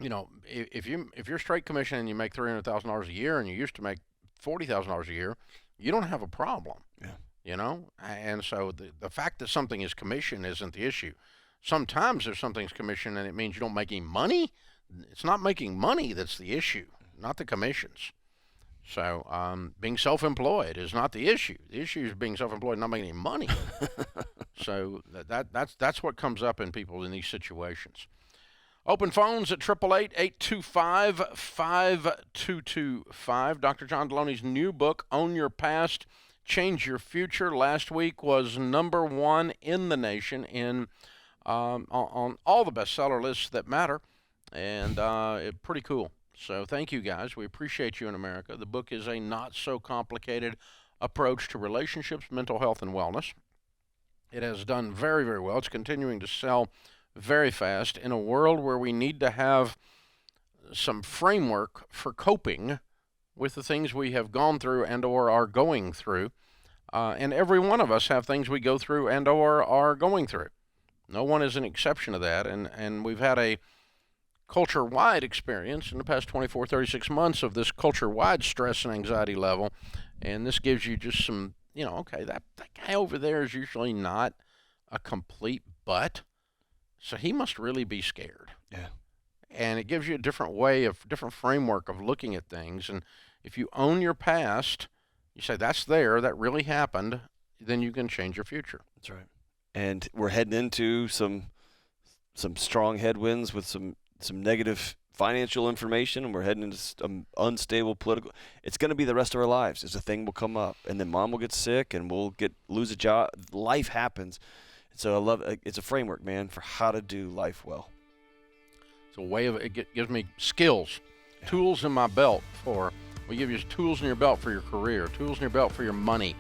if you're straight commission and you make $300,000 a year and you used to make $40,000 a year, you don't have a problem. Yeah. And so the fact that something is commission isn't the issue. Sometimes if something's commission and it means you don't make any money, it's not making money that's the issue, not the commissions. So being self-employed is not the issue. The issue is being self-employed and not making any money. So that's what comes up in people in these situations. Open phones at 888-825-5225. Dr. John Deloney's new book, Own Your Past, Change Your Future, last week was #1 in the nation on all the bestseller lists that matter, and pretty cool. So thank you, guys. We appreciate you in America. The book is a not-so-complicated approach to relationships, mental health, and wellness. It has done very, very well. It's continuing to sell very fast in a world where we need to have some framework for coping with the things we have gone through and or are going through. And every one of us have things we go through and or are going through. No one is an exception to that. And we've had a culture-wide experience in the past 24, 36 months of this culture-wide stress and anxiety level. And this gives you just some, okay, that guy over there is usually not a complete butt. So he must really be scared. Yeah. And it gives you a different framework of looking at things. And if you own your past, you say, that's there, that really happened, then you can change your future. That's right. And we're heading into some strong headwinds with some negative financial information, and we're heading into some unstable political. It's going to be the rest of our lives. As a thing will come up, and then mom will get sick, and we'll lose a job. Life happens. So I love it. It's a framework, man, for how to do life well. It's a way of it gives me skills, tools in my belt we give you tools in your belt for your career, tools in your belt for your money,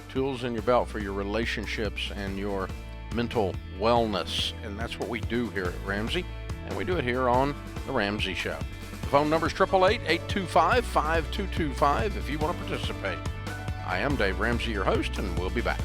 tools in your belt for your relationships and your mental wellness. And that's what we do here at Ramsey. And we do it here on The Ramsey Show. The phone number is 888-825-5225 if you want to participate. I am Dave Ramsey, your host, and we'll be back.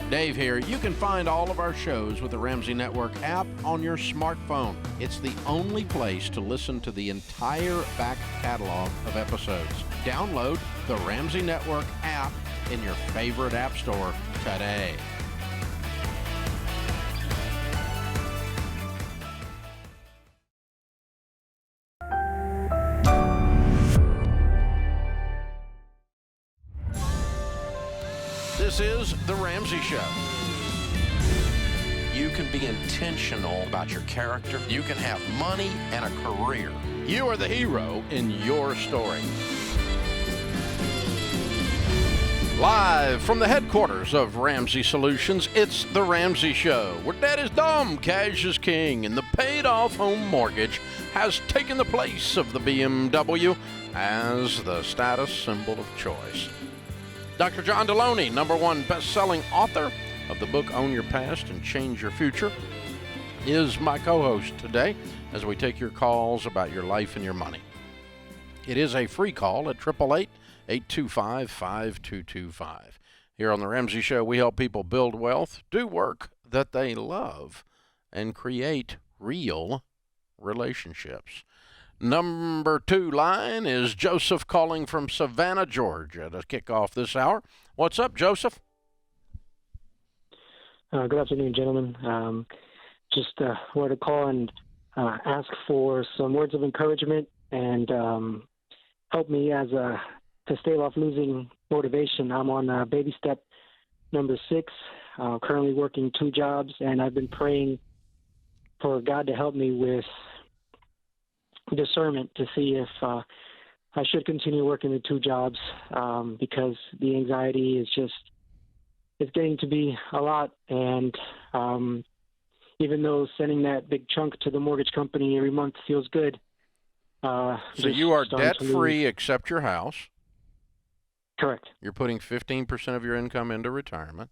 Dave here. You can find all of our shows with the Ramsey Network app on your smartphone. It's the only place to listen to the entire back catalog of episodes. Download the Ramsey Network app in your favorite app store today. This is The Ramsey Show. You can be intentional about your character. You can have money and a career. You are the hero in your story. Live from the headquarters of Ramsey Solutions, it's The Ramsey Show, where dad is dumb, cash is king, and the paid-off home mortgage has taken the place of the BMW as the status symbol of choice. Dr. John Deloney, #1 best-selling author of the book Own Your Past and Change Your Future, is my co-host today as we take your calls about your life and your money. It is a free call at 888-825-5225. Here on The Ramsey Show, we help people build wealth, do work that they love, and create real relationships. Number 2 line is Joseph calling from Savannah, Georgia to kick off this hour. What's up, Joseph? Good afternoon, gentlemen. Just wanted to call and ask for some words of encouragement and help me to stave off losing motivation. I'm on baby step number 6, currently working 2 jobs, and I've been praying for God to help me with discernment to see if I should continue working the 2 jobs because the anxiety is just it's getting to be a lot. And even though sending that big chunk to the mortgage company every month feels good. So you are debt-free except your house. Correct. You're putting 15% of your income into retirement.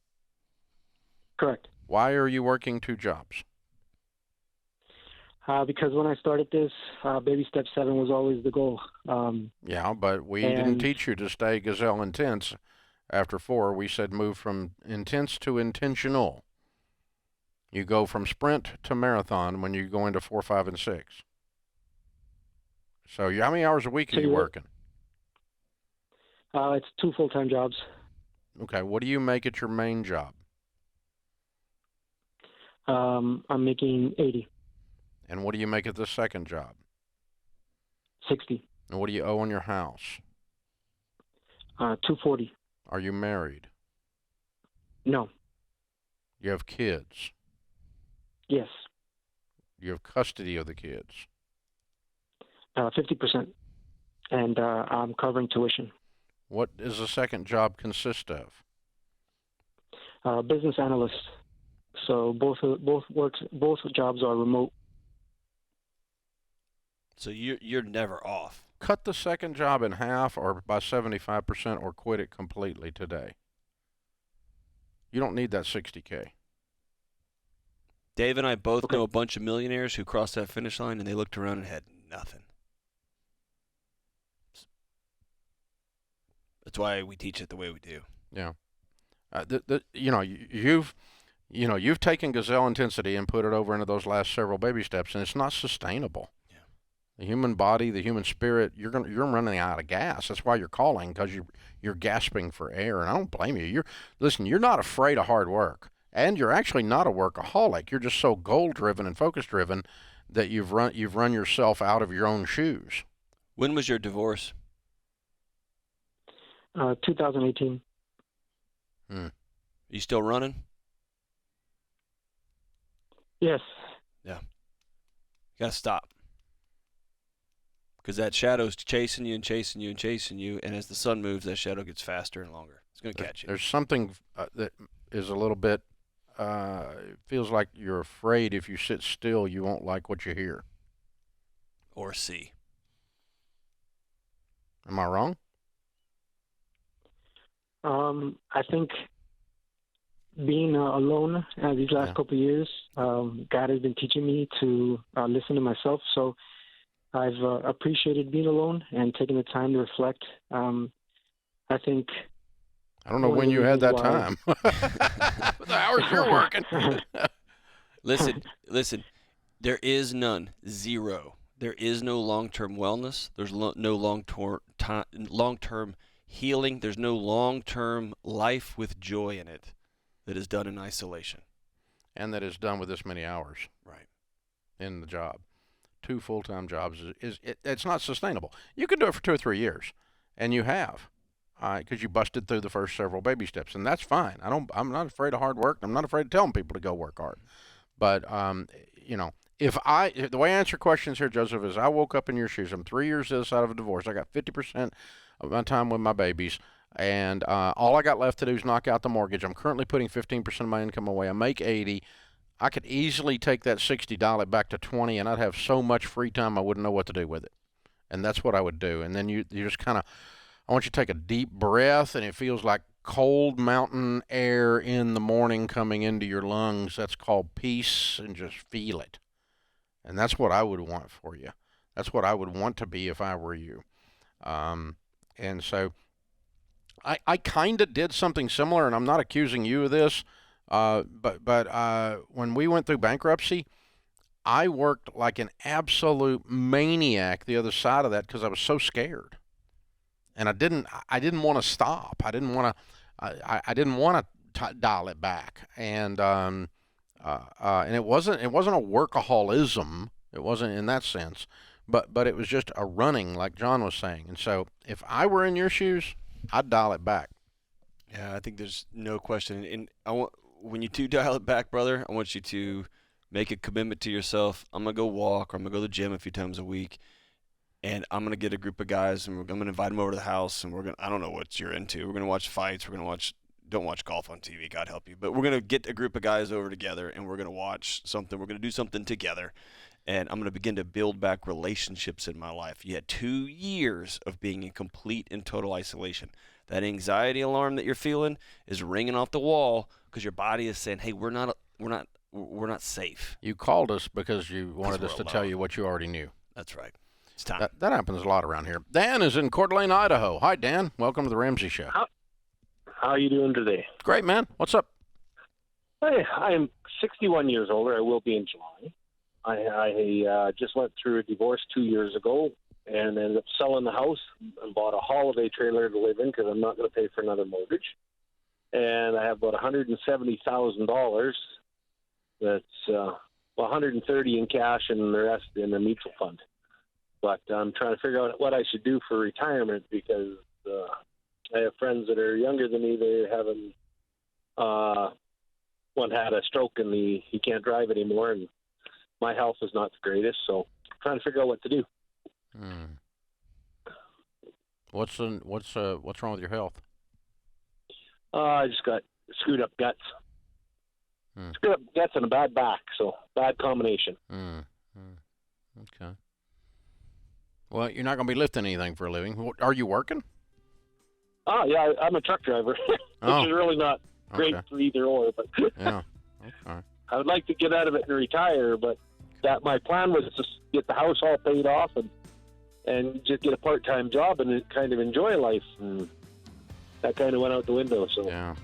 Correct. Why are you working 2 jobs? Because when I started this, baby step 7 was always the goal. Yeah, but we didn't teach you to stay gazelle intense. After 4, we said move from intense to intentional. You go from sprint to marathon when you go into 4, 5, and 6. So how many hours a week are you working? It's 2 full-time jobs. Okay, what do you make at your main job? I'm making 80. And what do you make at the second job? 60. And what do you owe on your house? 240. Are you married? No. You have kids? Yes. You have custody of the kids? 50%. And I'm covering tuition. What does the second job consist of? Business analyst. So both jobs are remote. So you're never off. Cut the second job in half or by 75% or quit it completely today. You don't need that $60K. Dave and I both know a bunch of millionaires who crossed that finish line and they looked around and had nothing. That's why we teach it the way we do. Yeah. You've taken gazelle intensity and put it over into those last several baby steps, and it's not sustainable. Yeah. The human body, the human spirit, you're running out of gas. That's why you're calling, because you're gasping for air, and I don't blame you. You're not afraid of hard work, and you're actually not a workaholic. You're just so goal-driven and focus-driven that you've run yourself out of your own shoes. When was your divorce? 2018. You still running? Yes. Yeah. You got to stop. Because that shadow's chasing you and chasing you and chasing you, and as the sun moves, that shadow gets faster and longer. It's going to catch you. There's something that is a little bit, it feels like you're afraid if you sit still, you won't like what you hear. Or see. Am I wrong? I think being alone these last couple of years, God has been teaching me to listen to myself. So I've appreciated being alone and taking the time to reflect. I think. I don't know when you had that time. The hours you're working. Listen. There is none. Zero. There is no long-term wellness. There's no long-term healing. There's no long-term life with joy in it that is done in isolation. And that is done with this many hours. Right. In the job. 2 full-time jobs it's not sustainable. You can do it for 2 or 3 years, and you have, because you busted through the first several baby steps, and that's fine. I'm not afraid of hard work. I'm not afraid of telling people to go work hard. But the way I answer questions here, Joseph, is I woke up in your shoes. I'm 3 years this out of a divorce. I got 50% of my time with my babies, and all I got left to do is knock out the mortgage. I'm currently putting 15% of my income away. I make 80. I could easily take that $60 back to 20, and I'd have so much free time I wouldn't know what to do with it. And that's what I would do. And then you just kind of, I want you to take a deep breath, and it feels like cold mountain air in the morning coming into your lungs. That's called peace, and just feel it. And that's what I would want for you. That's what I would want to be if I were you. And so I kind of did something similar, and I'm not accusing you of this, but when we went through bankruptcy, I worked like an absolute maniac the other side of that because I was so scared. And I didn't want to stop. I didn't want to dial it back. And it wasn't a workaholism. It wasn't in that sense. But it was just a running, like John was saying. And so if I were in your shoes, I'd dial it back. Yeah, I think there's no question. And when you do dial it back, brother, I want you to make a commitment to yourself. I'm going to go walk, or I'm going to go to the gym a few times a week, and I'm going to get a group of guys, and I'm going to invite them over to the house, and I don't know what you're into. We're going to watch fights. We're going to watch don't watch golf on TV, God help you. But we're going to get a group of guys over together, and we're going to watch something. We're going to do something together, and I'm going to begin to build back relationships in my life. You had 2 years of being in complete and total isolation. That anxiety alarm that you're feeling is ringing off the wall because your body is saying, hey, we're not safe. You called us because you wanted us to tell you what you already knew. That's right. It's time. That happens a lot around here. Dan is in Coeur d'Alene, Idaho. Hi, Dan. Welcome to the Ramsey Show. How are you doing today? Great, man. What's up? Hey, I am 61 years older. I will be in July. I just went through a divorce 2 years ago and ended up selling the house and bought a holiday trailer to live in because I'm not going to pay for another mortgage. And I have about $170,000. That's $130 in cash and the rest in a mutual fund. But I'm trying to figure out what I should do for retirement because I have friends that are younger than me. They're having one had a stroke and he can't drive anymore, and my health is not the greatest. So I'm trying to figure out what to do. What's wrong with your health? I just got screwed up guts. Screwed up guts and a bad back, so bad combination. Okay. Well, you're not going to be lifting anything for a living. Are you working? Oh, yeah, I'm a truck driver, which is really not great for either or. But yeah, okay. I would like to get out of it and retire, but my plan was to get the house all paid off and just get a part-time job and kind of enjoy life. And that kind of went out the window. So yeah.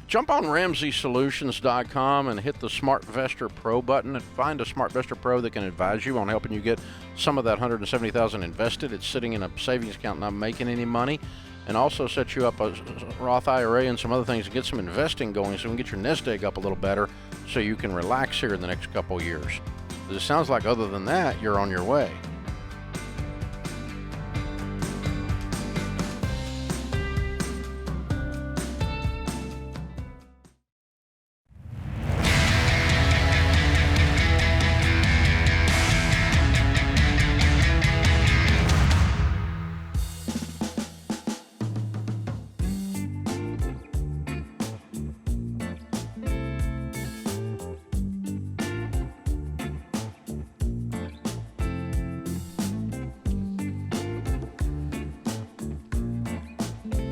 Jump on RamseySolutions.com and hit the SmartVestor Pro button and find a SmartVestor Pro that can advise you on helping you get some of that $170,000 invested. It's sitting in a savings account, not making any money, and also set you up a Roth IRA and some other things to get some investing going so you can get your nest egg up a little better so you can relax here in the next couple of years. It sounds like other than that, you're on your way.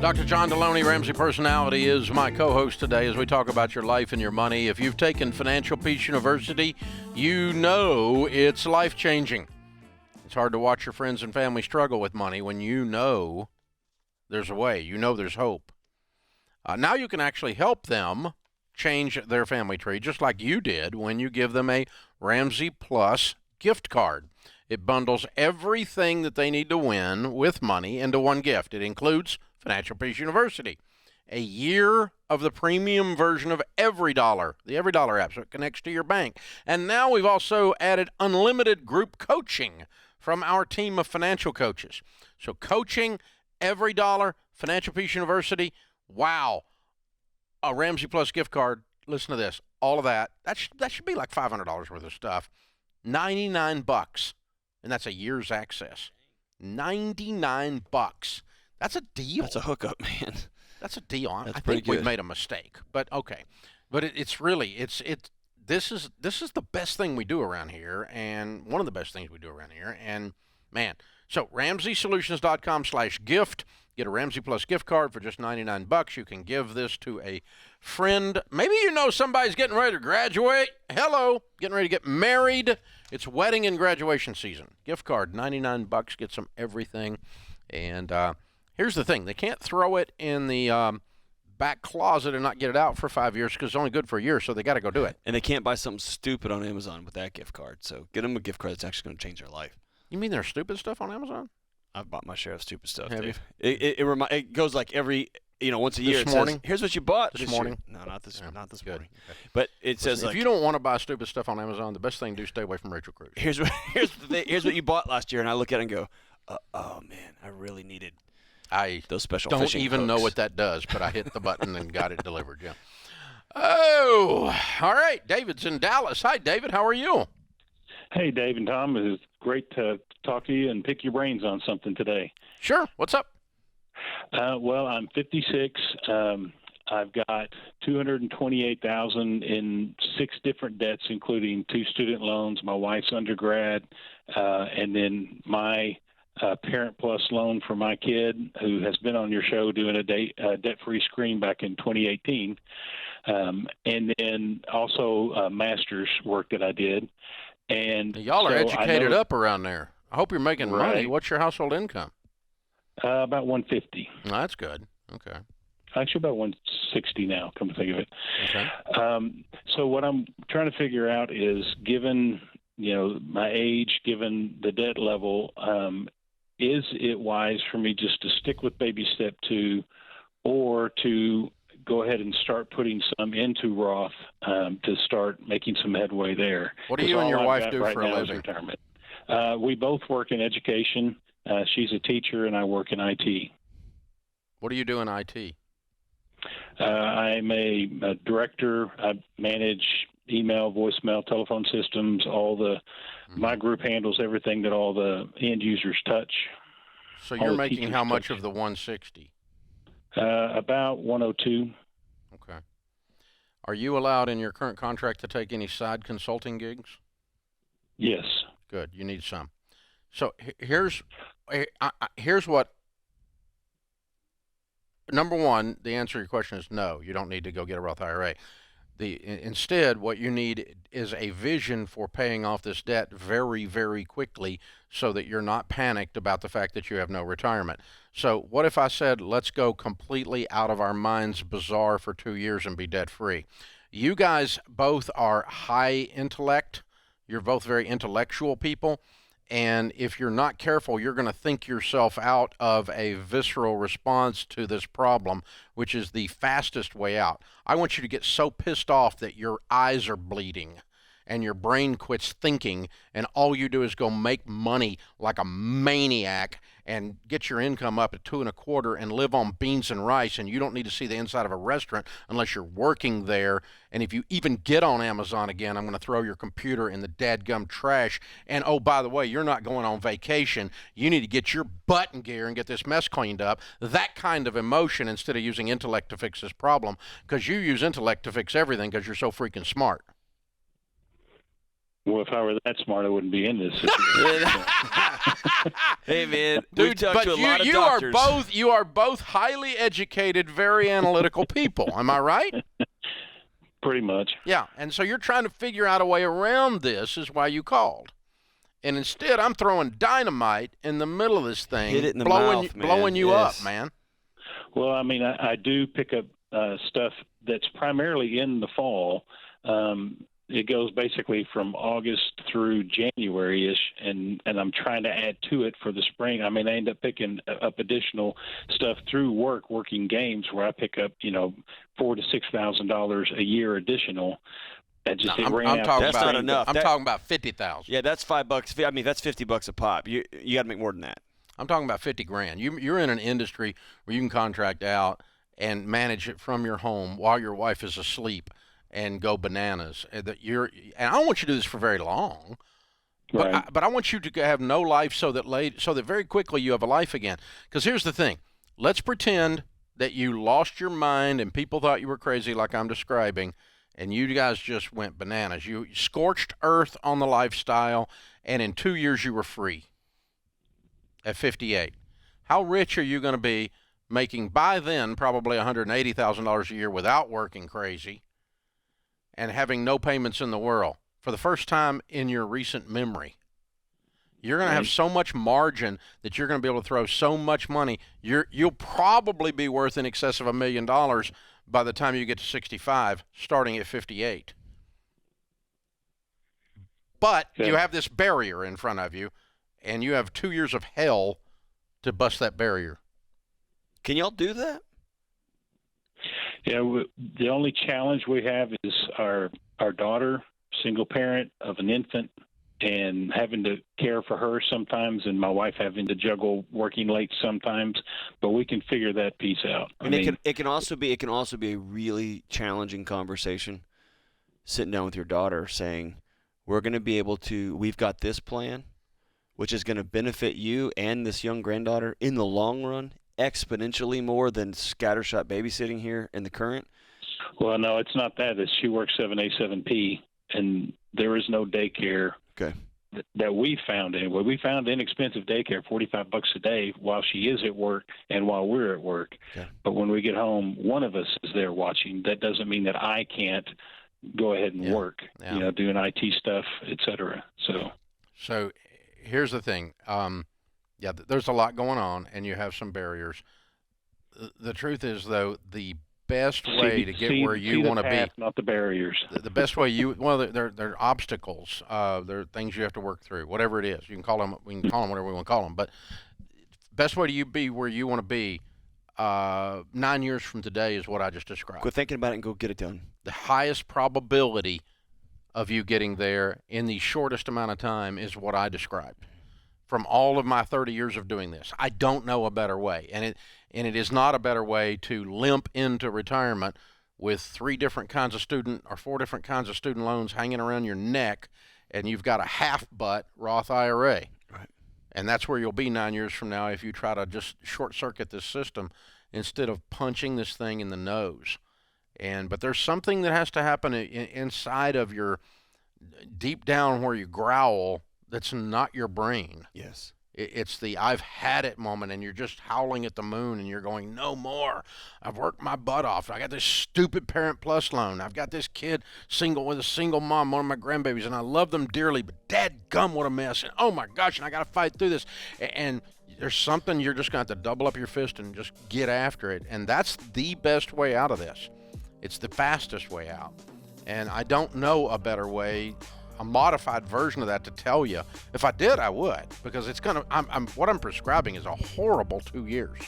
Dr. John Deloney, Ramsey Personality, is my co-host today as we talk about your life and your money. If you've taken Financial Peace University, you know it's life-changing. It's hard to watch your friends and family struggle with money when you know there's a way, you know there's hope. Now you can actually help them change their family tree, just like you did when you give them a Ramsey Plus gift card. It bundles everything that they need to win with money into one gift. It includes Financial Peace University, a year of the premium version of Every Dollar, the Every Dollar app, so it connects to your bank. And now we've also added unlimited group coaching from our team of financial coaches. So coaching, Every Dollar, Financial Peace University, wow. A Ramsey Plus gift card, listen to this, all of that should be like $500 worth of stuff. $99, and that's a year's access. $99. That's a deal. That's a hookup, man. That's a deal. That's I pretty think we've good. made a mistake, but okay. But it's really this is the best thing we do around here, and one of the best things we do around here. And man, so RamseySolutions.com/gift. Get a Ramsey Plus gift card for just $99. You can give this to a friend. Maybe you know somebody's getting ready to graduate. Hello, getting ready to get married. It's wedding and graduation season. Gift card, $99. Gets them everything. And here's the thing. They can't throw it in the back closet and not get it out for 5 years because it's only good for a year, so they got to go do it. And they can't buy something stupid on Amazon with that gift card. So get them a gift card that's actually going to change their life. You mean there's stupid stuff on Amazon? I've bought my share of stupid stuff, Have Dave. It goes like every, once a year. This morning? It says, here's what you bought This morning? year. No, not this morning. Okay. But it Listen, says if like, you don't want to buy stupid stuff on Amazon, the best thing to do is stay away from Rachel Cruz. here's what you bought last year, and I look at it and go, oh man, I really needed those special don't fishing even know hooks. what that does, but I hit the button and got it delivered. Yeah. Oh, all right. David's in Dallas. Hi, David. How are you? Hey, Dave and Tom. It is great to talk to you and pick your brains on something today. Sure. What's up? Well, I'm 56. I've got $228,000 in 6 different debts, including 2 student loans, my wife's undergrad, and then my Parent Plus loan for my kid, who has been on your show doing a debt-free screen back in 2018, and then also master's work that I did. And y'all are so educated up around there. I hope you're making money. What's your household income? About $150. Well, that's good. Okay. Actually, about $160 now, come to think of it. Okay. So what I'm trying to figure out is, given my age, given the debt level, is it wise for me just to stick with baby step 2, or to go ahead and start putting some into Roth to start making some headway there? What do you and your wife do right for a now is living? Retirement. We both work in education. She's a teacher, and I work in IT. What do you do in IT? I'm a director. I manage email, voicemail, telephone systems. My group handles everything that all the end users touch. So you're making how much of the 160? About 102. Okay. Are you allowed in your current contract to take any side consulting gigs? Yes. Good. You need some. So here's what. Number one, the answer to your question is no. You don't need to go get a Roth IRA. Instead, what you need is a vision for paying off this debt very, very quickly, so that you're not panicked about the fact that you have no retirement. So what if I said, let's go completely out of our minds bizarre for 2 years and be debt free? You guys both are high intellect. You're both very intellectual people. And if you're not careful, you're going to think yourself out of a visceral response to this problem, which is the fastest way out. I want you to get so pissed off that your eyes are bleeding and your brain quits thinking, and all you do is go make money like a maniac and get your income up at 2 1/4 and live on beans and rice, and you don't need to see the inside of a restaurant unless you're working there. And if you even get on Amazon again, I'm going to throw your computer in the dadgum trash. And oh, by the way, you're not going on vacation. You need to get your butt in gear and get this mess cleaned up. That kind of emotion, instead of using intellect to fix this problem, because you use intellect to fix everything because you're so freaking smart. Well, if I were that smart, I wouldn't be in this situation. Hey, man, dude, but you are both highly educated, very analytical people. Am I right? Pretty much. Yeah, and so you're trying to figure out a way around this, is why you called. And instead, I'm throwing dynamite in the middle of this thing, hit it in the mouth, man. blowing you up, man. Well, I mean, I do pick up stuff that's primarily in the fall. It goes basically from August through January-ish, and I'm trying to add to it for the spring. I mean, I end up picking up additional stuff through working games, where I pick up, $4,000 to $6,000 a year additional. That just I'm talking about, not enough. I'm talking about $50,000. Yeah, that's $5. I mean, that's $50 a pop. You got to make more than that. I'm talking about $50,000. You're in an industry where you can contract out and manage it from your home while your wife is asleep and go bananas. And I don't want you to do this for very long, right. but I want you to have no life so that very quickly you have a life again. Because here's the thing. Let's pretend that you lost your mind and people thought you were crazy like I'm describing, and you guys just went bananas. You scorched earth on the lifestyle, and in 2 years you were free at 58. How rich are you going to be, making by then probably $180,000 a year without working crazy and having no payments in the world for the first time in your recent memory? You're going to have so much margin that you're going to be able to throw so much money. You'll probably be worth in excess of $1 million by the time you get to 65, starting at 58. But you have this barrier in front of you, and you have 2 years of hell to bust that barrier. Can y'all do that? Yeah, the only challenge we have is our daughter, single parent of an infant, and having to care for her sometimes, and my wife having to juggle working late sometimes. But we can figure that piece out. And it can also be a really challenging conversation, sitting down with your daughter saying, we've got this plan, which is going to benefit you and this young granddaughter in the long run, exponentially more than scattershot babysitting here in the current? Well, no, it's not that. It's she works 7A, 7P, and there is no daycare. Okay. That we found anyway. We found inexpensive daycare, $45 a day, while she is at work and while we're at work. Okay. But when we get home, one of us is there watching. That doesn't mean that I can't go ahead and work, doing IT stuff, et cetera. So here's the thing. There's a lot going on, and you have some barriers. The truth is, though, the best way to get where you want to be, not the barriers. The best way they're obstacles. They're things you have to work through. Whatever it is, we can call them whatever we want to call them. But best way to be where you want to be 9 years from today is what I just described. Quit thinking about it and go get it done. The highest probability of you getting there in the shortest amount of time is what I described. From all of my 30 years of doing this, I don't know a better way, and it is not a better way to limp into retirement with 4 different kinds of student loans hanging around your neck, and you've got a half-butt Roth IRA. Right. And that's where you'll be 9 years from now if you try to just short-circuit this system instead of punching this thing in the nose. But there's something that has to happen inside of your deep down where you growl that's not your brain. Yes. It's the I've had it moment, and you're just howling at the moon, and you're going, no more. I've worked my butt off. I got this stupid Parent Plus loan. I've got this kid with a single mom, one of my grandbabies, and I love them dearly, but dadgum, what a mess. And oh, my gosh, and I got to fight through this. And there's something you're just going to have to double up your fist and just get after it. And that's the best way out of this. It's the fastest way out. And I don't know a better way, a modified version of that to tell you. If I did, I would, because it's what I'm prescribing is a horrible 2 years.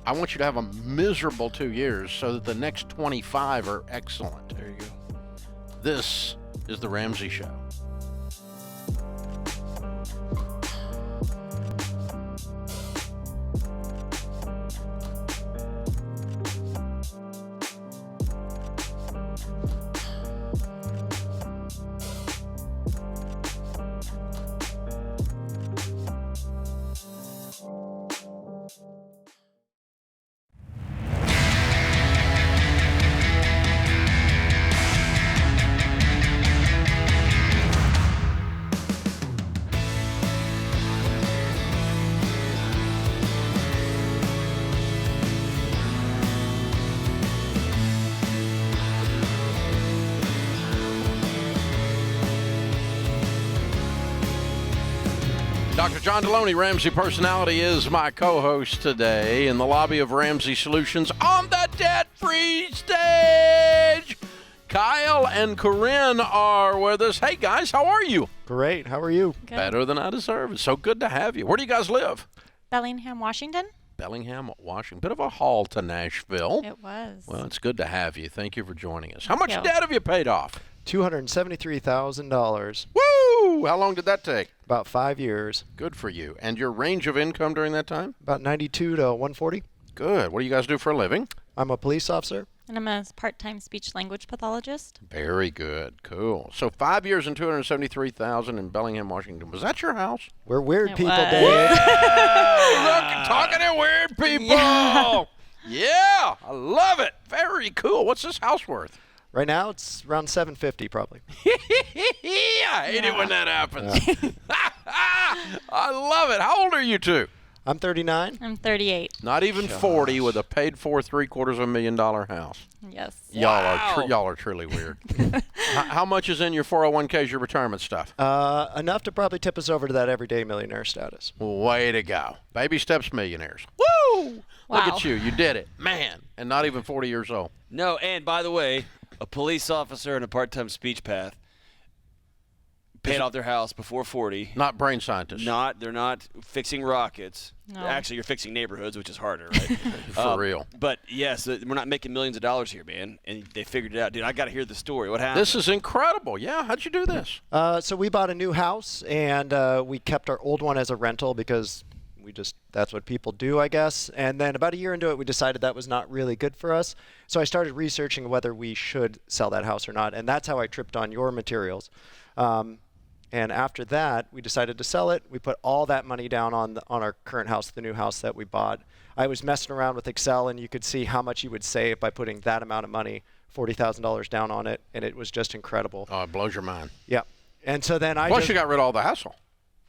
I want you to have a miserable 2 years so that the next 25 are excellent. There you go. This is The Ramsey Show. Dr. John Deloney, Ramsey Personality, is my co-host today in the lobby of Ramsey Solutions on the debt-free stage. Kyle and Corinne are with us. Hey, guys, how are you? Great. How are you? Good. Better than I deserve. It's so good to have you. Where do you guys live? Bellingham, Washington. Bellingham, Washington. Bit of a haul to Nashville. It was. Well, it's good to have you. Thank you for joining us. How much debt have you paid off? $273,000. Woo! How long did that take? About 5 years. Good for you. And your range of income during that time? About 92 to 140. Good. What do you guys do for a living? I'm a police officer. And I'm a part-time speech-language pathologist. Very good. Cool. So 5 years and $273,000 in Bellingham, Washington. Was that your house? We're weird It people, was. Dave. Look, talking to weird people. Yeah, I love it. Very cool. What's this house worth? Right now, it's around $750 probably. I hate it when that happens. I love it. How old are you two? I'm 39. I'm 38. Not even 40 with a paid-for $750,000 house. Yes. Y'all are truly weird. How much is in your 401ks, your retirement stuff? Enough to probably tip us over to that everyday millionaire status. Way to go. Baby steps millionaires. Woo! Look Wow. at you. You did it. Man. And not even 40 years old. No, and by the way, a police officer and a part-time speech path paid off their house before 40. Not brain scientists. They're not fixing rockets. No. Actually, you're fixing neighborhoods, which is harder, right? For real. But yes, we're not making millions of dollars here, man. And they figured it out. Dude, I got to hear the story. What happened? This is incredible. Yeah, how'd you do this? So we bought a new house, and we kept our old one as a rental because that's what people do, I guess. And then about a year into it, we decided that was not really good for us. So I started researching whether we should sell that house or not. And that's how I tripped on your materials. And after that, we decided to sell it. We put all that money down on our current house, the new house that we bought. I was messing around with Excel, and you could see how much you would save by putting that amount of money, $40,000 down on it, and it was just incredible. Oh, it blows your mind. Yeah. And so then Plus, you got rid of all the hassle.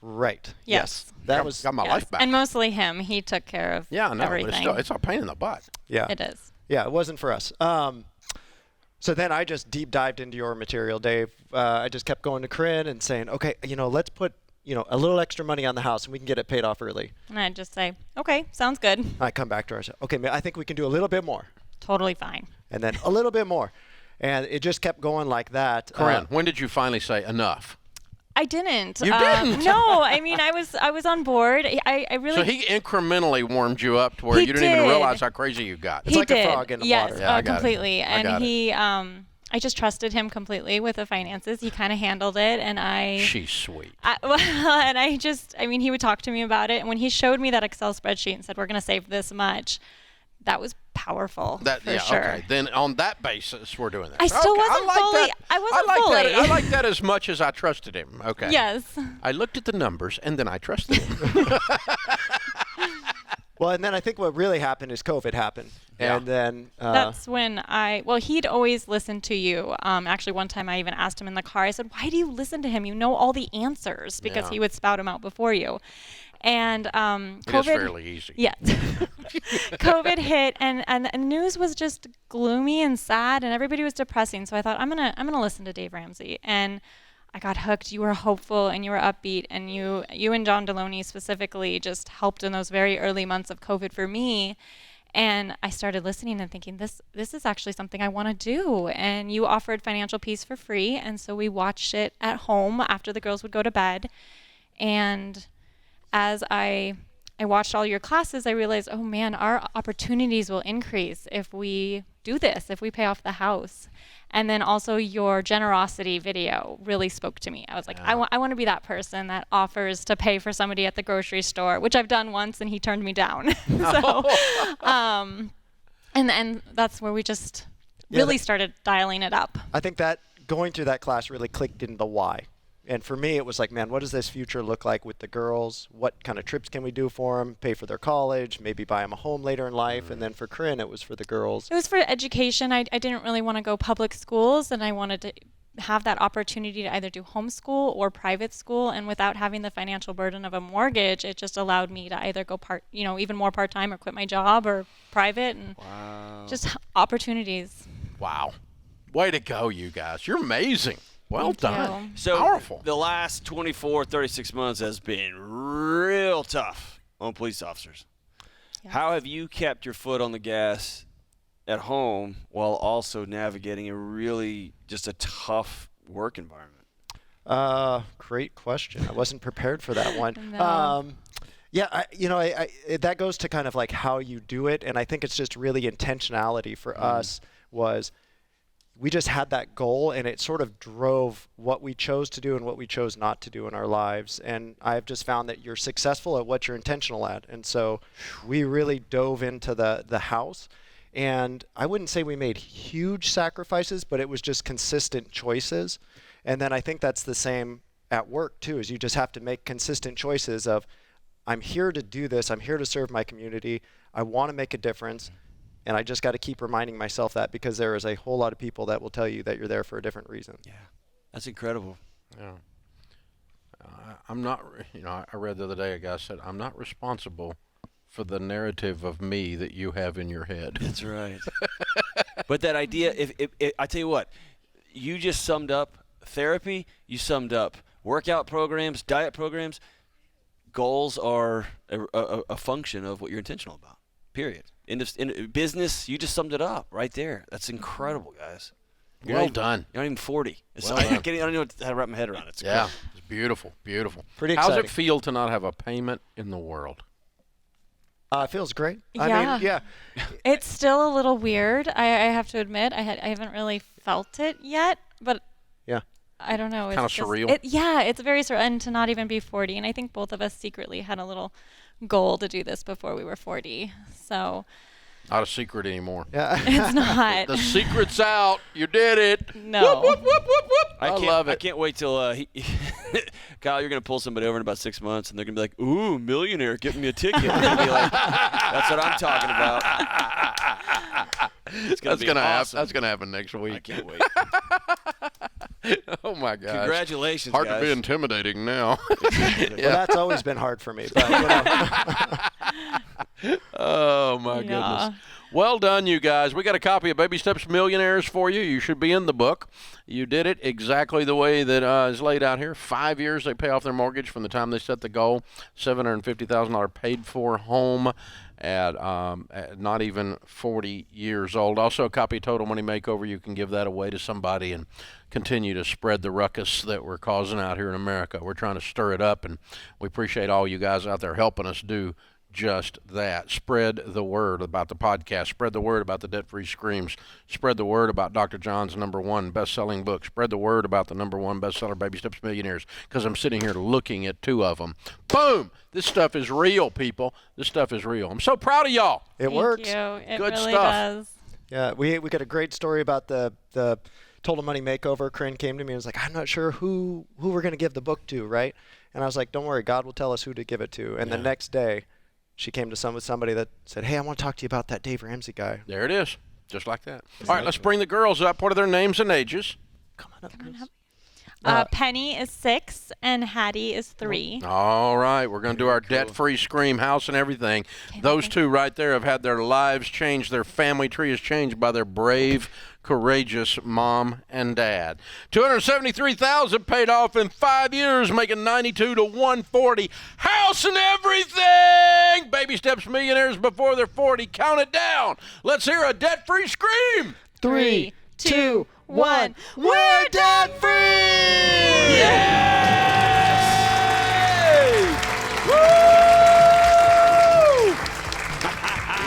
Right. Yes. That was got my life back. And mostly him. He took care of everything. But it's a pain in the butt. Yeah. It is. Yeah, it wasn't for us. So then I just deep dived into your material, Dave. I just kept going to Corinne and saying, okay, let's put, a little extra money on the house and we can get it paid off early. And I'd just say, okay, sounds good. I come back to her and say, okay, I think we can do a little bit more. Totally fine. And then a little bit more. And it just kept going like that. Corinne, when did you finally say enough? I didn't. You didn't? No, I mean, I was on board. I really. So he incrementally warmed you up to where you didn't even realize how crazy you got. It's like a frog in the water. Yeah, I got completely. it. And he, I just trusted him completely with the finances. He kind of handled it, and She's sweet. He would talk to me about it, and when he showed me that Excel spreadsheet and said, "We're going to save this much," that was powerful. For sure. Okay. Then on that basis, we're doing that. I still wasn't fully. I wasn't fully. I like that as much as I trusted him. Okay. Yes. I looked at the numbers and then I trusted him. Well, and then I think what really happened is COVID happened. Yeah. And then that's when he'd always listen to you. Actually, one time I even asked him in the car, I said, why do you listen to him? You know all the answers, because he would spout them out before you. And COVID. It is fairly easy. Yeah. COVID hit, and the news was just gloomy and sad, and everybody was depressing. So I thought, I'm gonna listen to Dave Ramsey. And I got hooked. You were hopeful and you were upbeat, and you and John Deloney specifically just helped in those very early months of COVID for me. And I started listening and thinking, this is actually something I want to do. And you offered Financial Peace for free, and so we watched it at home after the girls would go to bed. And as I watched all your classes, I realized, oh man, our opportunities will increase if we do this, if we pay off the house. And then also your generosity video really spoke to me. I was like, I want to be that person that offers to pay for somebody at the grocery store, which I've done once, and he turned me down. And that's where we just really started dialing it up. I think that going through that class really clicked in the why. And for me, it was like, man, what does this future look like with the girls? What kind of trips can we do for them? Pay for their college, maybe buy them a home later in life. And then for Corinne, it was for the girls. It was for education. I didn't really want to go public schools, and I wanted to have that opportunity to either do homeschool or private school. And without having the financial burden of a mortgage, it just allowed me to either go even more part-time, or quit my job, or private, and just opportunities. Wow. Way to go, you guys. You're amazing. Well done. So powerful. The last 24, 36 months has been real tough on police officers. Yes. How have you kept your foot on the gas at home while also navigating a really just a tough work environment? Great question. I wasn't prepared for that one. No. That goes to kind of like how you do it, and I think it's just really intentionality for us was we just had that goal, and it sort of drove what we chose to do and what we chose not to do in our lives. And I've just found that you're successful at what you're intentional at. And so we really dove into the house. And I wouldn't say we made huge sacrifices, but it was just consistent choices. And then I think that's the same at work too, is you just have to make consistent choices of, I'm here to do this. I'm here to serve my community. I want to make a difference. And I just got to keep reminding myself that, because there is a whole lot of people that will tell you that you're there for a different reason. Yeah, that's incredible. Yeah. I'm not, I read the other day, a guy said, I'm not responsible for the narrative of me that you have in your head. That's right. But that idea, if I tell you what, you just summed up therapy, you summed up workout programs, diet programs. Goals are a function of what you're intentional about, period. In business, you just summed it up right there. That's incredible, guys. Well done. You're not even 40. Well I don't know how to wrap my head around it. It's yeah, it's beautiful, beautiful. Pretty exciting. How's it feel to not have a payment in the world? It feels great. Yeah. It's still a little weird. I have to admit, I haven't really felt it yet, but yeah, I don't know. It's kind of surreal. It's very surreal, and to not even be 40. And I think both of us secretly had a little goal to do this before we were 40. So Not a secret anymore. Yeah. It's not. The secret's out. You did it. No. Whoop, whoop, whoop, whoop, whoop. I love it. I can't wait till Kyle, you're going to pull somebody over in about 6 months, and they're going to be like, ooh, millionaire, give me a ticket. And they'll be like, that's what I'm talking about. It's That's going to happen. That's going to happen next week. I can't wait. Oh, my gosh. Congratulations, Hard guys. to be intimidating now. Well, that's always been hard for me. But, Oh, my goodness. Well done, you guys. We got a copy of Baby Steps Millionaires for you. You should be in the book. You did it exactly the way that is laid out here. 5 years they pay off their mortgage from the time they set the goal. $750,000 paid for home at not even 40 years old. Also a copy of Total Money Makeover. You can give that away to somebody and continue to spread the ruckus that we're causing out here in America. We're trying to stir it up, and we appreciate all you guys out there helping us do just that. Spread the word about the podcast. Spread the word about the Debt-Free Screams. Spread the word about Dr. John's #1 best-selling book. Spread the word about the #1 bestseller, Baby Steps Millionaires, because I'm sitting here looking at 2 of them. Boom! This stuff is real, people. This stuff is real. I'm so proud of y'all. It works. Thank you. It Good really stuff. does. Yeah, we got a great story about the Total Money Makeover. Corinne came to me and was like, I'm not sure who we're going to give the book to, right? And I was like, don't worry, God will tell us who to give it to. And the next day, she came to somebody that said, hey, I want to talk to you about that Dave Ramsey guy. There it is. Just like that. All right, let's bring the girls up. What are their names and ages? Come on up. Penny is 6 and Hattie is 3. All right, we're going to do our debt-free scream house and everything. Those 2 right there have had their lives changed. Their family tree is changed by their brave, courageous mom and dad. $273,000 paid off in 5 years, making 92 to 140. House and everything. Baby Steps Millionaires before they're 40. Count it down. Let's hear a debt-free scream. 3, 2, 1. We're debt free! Yes! Woo!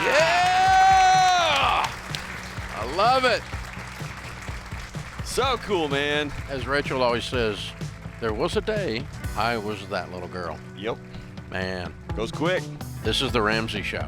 Yeah! I love it. So cool, man. As Rachel always says, there was a day I was that little girl. Yep. Man. Goes quick. This is The Ramsey Show.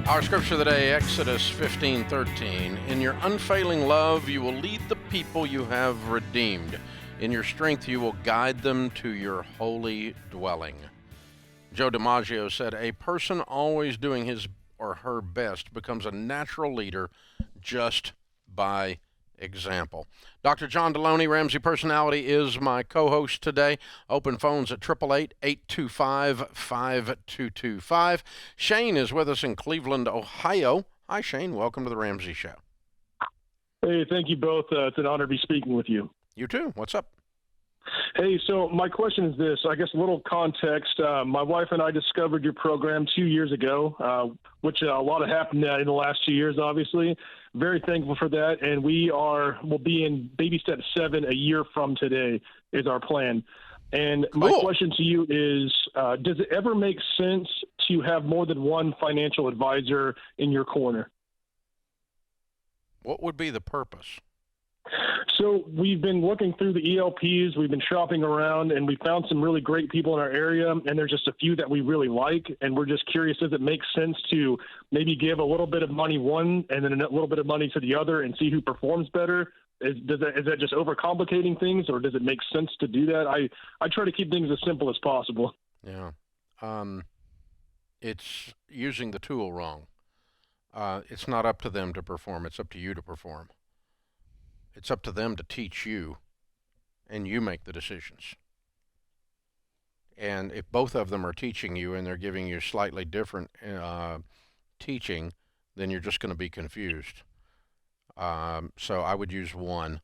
Our scripture of the day, Exodus 15:13. In your unfailing love, you will lead the people you have redeemed. In your strength, you will guide them to your holy dwelling. Joe DiMaggio said, a person always doing his or her best becomes a natural leader just by example. Dr. John Deloney, Ramsey Personality, is my co-host today. Open phones at 888-825-5225. Shane is with us in Cleveland, Ohio. Hi, Shane. Welcome to the Ramsey Show. Hey, thank you both. It's an honor to be speaking with you. You too. What's up? Hey, so my question is this. I guess a little context. My wife and I discovered your program 2 years ago, which a lot has happened in the last 2 years, obviously. Very thankful for that, and we'll be in baby step 7 a year from today is our plan. And my question to you is, does it ever make sense to have more than one financial advisor in your corner? What would be the purpose? So we've been looking through the ELPs, we've been shopping around, and we found some really great people in our area, and there's just a few that we really like, and we're just curious, does it make sense to maybe give a little bit of money one and then a little bit of money to the other and see who performs better? Is that just overcomplicating things, or does it make sense to do that? I try to keep things as simple as possible. Yeah. it's using the tool wrong. It's not up to them to perform. It's up to you to perform. It's up to them to teach you, and you make the decisions. And if both of them are teaching you and they're giving you slightly different teaching, then you're just going to be confused. So I would use one,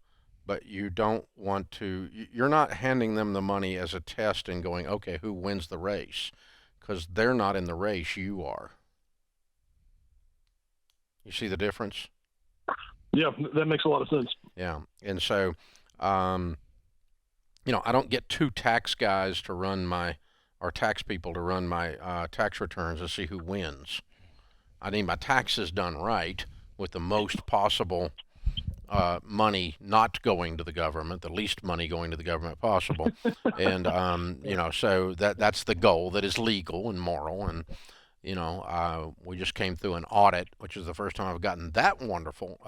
but you don't want to, you're not handing them the money as a test and going, okay, who wins the race? Because they're not in the race, you are. You see the difference? Yeah, that makes a lot of sense. Yeah, and so, I don't get two tax guys to run or tax people to run my tax returns to see who wins. I need my taxes done right with the most possible money not going to the government, the least money going to the government possible. And, so that's the goal that is legal and moral. And, we just came through an audit, which is the first time I've gotten that wonderful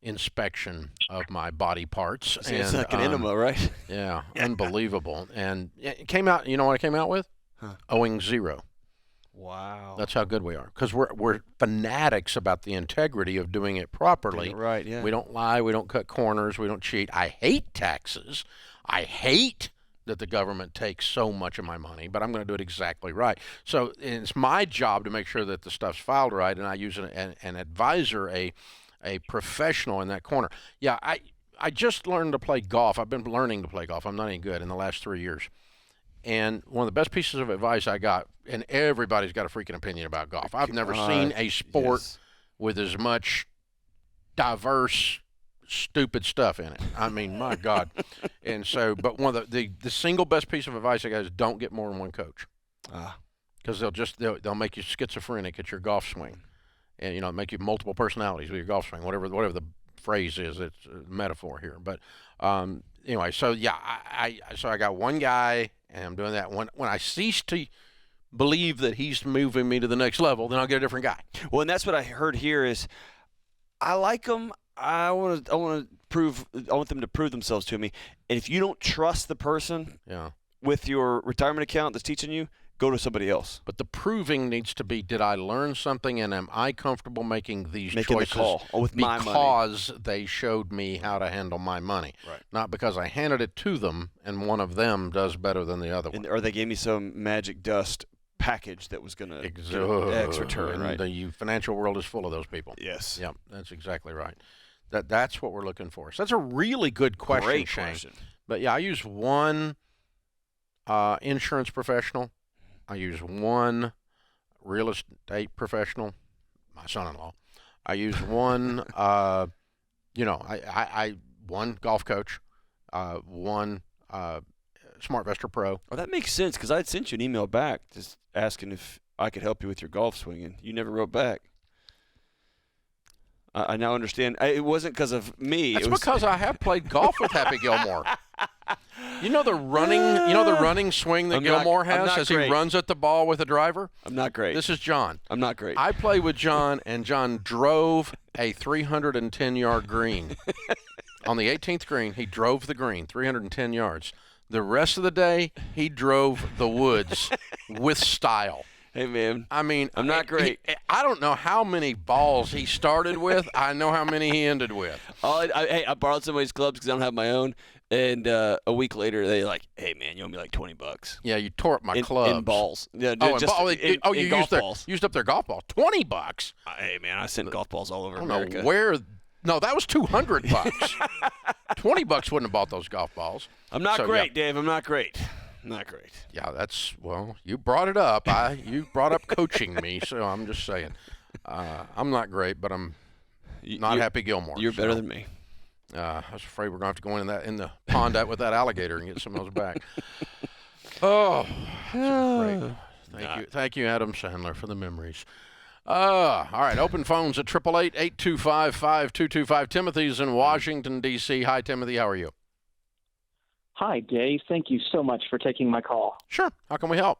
inspection of my body parts. See, it's like an enema, right? Yeah, unbelievable. And it came out, you know what I came out with? Owing zero. Wow. That's how good we are. Because we're fanatics about the integrity of doing it properly. Doing it right, yeah. We don't lie. We don't cut corners. We don't cheat. I hate taxes. I hate that the government takes so much of my money, but I'm going to do it exactly right. So it's my job to make sure that the stuff's filed right, and I use an advisor, a professional in that corner. Yeah, I just learned to play golf. I've been learning to play golf. I'm not any good in the last 3 years. And one of the best pieces of advice I got, and everybody's got a freaking opinion about golf. I've never seen a sport with as much diverse, stupid stuff in it. I mean, my God. And so, but one of the single best piece of advice I got is don't get more than one coach. Because they'll make you schizophrenic at your golf swing. And, make you multiple personalities with your golf swing, whatever the phrase is. It's a metaphor here. But anyway, so yeah, I got one guy, and I'm doing that. When I cease to believe that he's moving me to the next level, then I'll get a different guy. Well, and that's what I heard here is I like them. I want them to prove themselves to me. And if you don't trust the person with your retirement account that's teaching you, go to somebody else. But the proving needs to be, did I learn something, and am I comfortable making these choices the call with my money? Because they showed me how to handle my money. Right. Not because I handed it to them and one of them does better than the other one. Or they gave me some magic dust package that was going to get an X return, right? The financial world is full of those people. Yes. Yep, that's exactly right. That's what we're looking for. So that's a really good question, Great Shane. question. But yeah, I use one insurance professional. I use one real estate professional, my son-in-law. I use one, I one golf coach, one SmartVestor Pro. Oh, that makes sense because I had sent you an email back just asking if I could help you with your golf swing, and you never wrote back. I now understand. It wasn't because of me. It's because I have played golf with Happy Gilmore. You know the running swing that Gilmore has as he runs at the ball with a driver? I'm not great. This is John. I'm not great. I play with John, and John drove a 310-yard green. On the 18th green, he drove the green, 310 yards. The rest of the day, he drove the woods with style. Hey, man. I mean, I'm not great. I don't know how many balls he started with. I know how many he ended with. I borrowed somebody's clubs because I don't have my own. And a week later, they like, hey, man, you owe me like $20. Yeah, you tore up my clubs. In balls. Yeah, you used up their golf ball. $20. Hey, man, I sent golf balls all over I don't America. know where. No, that was $200. $20 wouldn't have bought those golf balls. I'm not great, Dave. I'm not great. Not great. Yeah, you brought it up. You brought up coaching me, so I'm just saying. I'm not great, but I'm not Happy Gilmore. You're better than me. I was afraid we're going to have to go in the pond with that alligator and get some of those back. Oh, great. Thank you, Adam Sandler, for the memories. All right, open phones at 888-825-5225. Timothy's in Washington, D.C. Hi, Timothy. How are you? Hi, Dave. Thank you so much for taking my call. Sure. How can we help?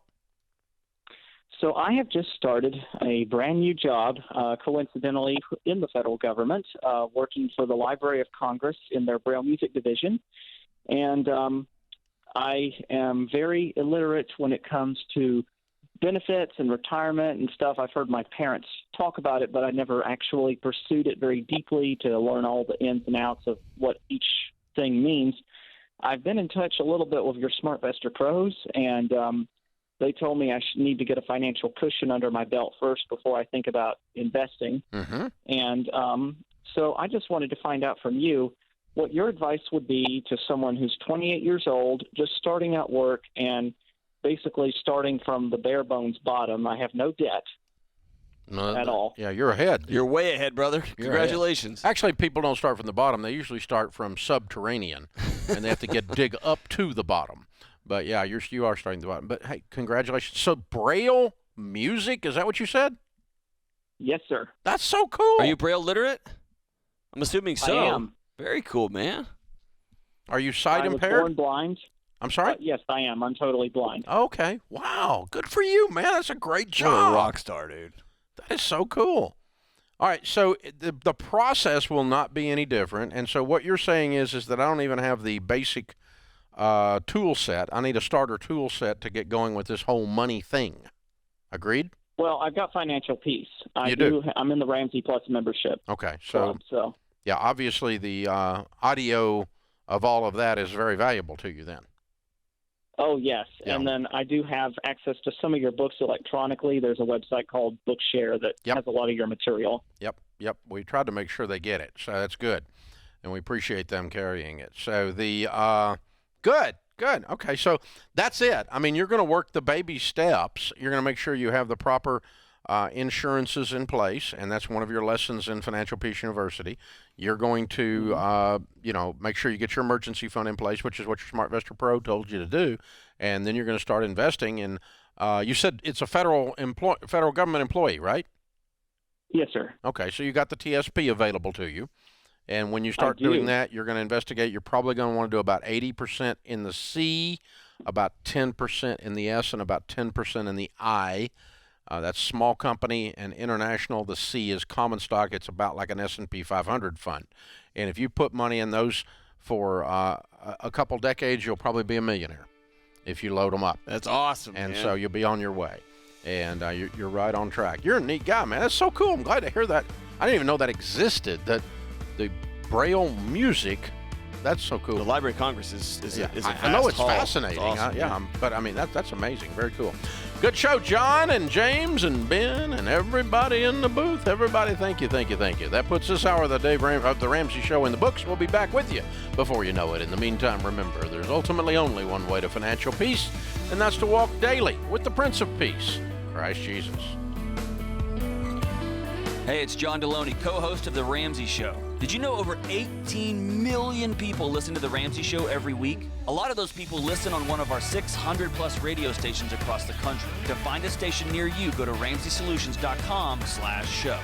So I have just started a brand new job, coincidentally, in the federal government, working for the Library of Congress in their Braille Music Division. And I am very illiterate when it comes to benefits and retirement and stuff. I've heard my parents talk about it, but I never actually pursued it very deeply to learn all the ins and outs of what each thing means. I've been in touch a little bit with your SmartVestor pros, and they told me I need to get a financial cushion under my belt first before I think about investing. Mm-hmm. And so I just wanted to find out from you what your advice would be to someone who's 28 years old, just starting out work and basically starting from the bare bones bottom. I have no debt at all. Yeah, you're ahead. You're way ahead, brother. You're Congratulations. ahead. Actually, people don't start from the bottom. They usually start from subterranean, and they have to dig up to the bottom. But, yeah, you are starting at the bottom. But, hey, congratulations. So, Braille music, is that what you said? Yes, sir. That's so cool. Are you Braille literate? I'm assuming so. I am. Very cool, man. Are you sight I was impaired? born blind. I'm sorry? Yes, I am. I'm totally blind. Okay. Wow. Good for you, man. That's a great job. What a rock star, dude. That is so cool. All right, so the process will not be any different. And so what you're saying is that I don't even have the basic tool set. I need a starter tool set to get going with this whole money thing. Agreed? Well, I've got financial peace. You do? I'm in the Ramsey Plus membership. Okay. Club, so yeah, obviously the audio of all of that is very valuable to you then. Oh, yes. Yeah. And then I do have access to some of your books electronically. There's a website called Bookshare that has a lot of your material. Yep. We tried to make sure they get it, so that's good. And we appreciate them carrying it. So good. Okay, so that's it. I mean, you're going to work the baby steps. You're going to make sure you have the proper insurances in place, and that's one of your lessons in Financial Peace University. You're going to, make sure you get your emergency fund in place, which is what your SmartVestor Pro told you to do, and then you're going to start investing in. You said it's a federal government employee, right? Yes, sir. Okay, so you got the TSP available to you, and when you start doing that, you're going to investigate. You're probably going to want to do about 80% in the C, about 10% in the S, and about 10% in the I. That's small company and international. The C is common stock. It's about like an S&P 500 fund. And if you put money in those for a couple decades, you'll probably be a millionaire if you load them up. That's awesome, and man. So you'll be on your way. And you're right on track. You're a neat guy, man. That's so cool. I'm glad to hear that. I didn't even know that existed, that the Braille music. That's so cool. The Library of Congress is a I know it's hall. fascinating. It's awesome, But I mean that's amazing. Very cool. Good show, John and James and Ben and everybody in the booth. Everybody, thank you. That puts this hour of the the Ramsey Show in the books. We'll be back with you before you know it. In the meantime, remember, there's ultimately only one way to financial peace, and that's to walk daily with the Prince of Peace, Christ Jesus. Hey, it's John Deloney, co-host of The Ramsey Show. Did you know over 18 million people listen to The Ramsey Show every week? A lot of those people listen on one of our 600-plus radio stations across the country. To find a station near you, go to RamseySolutions.com/show.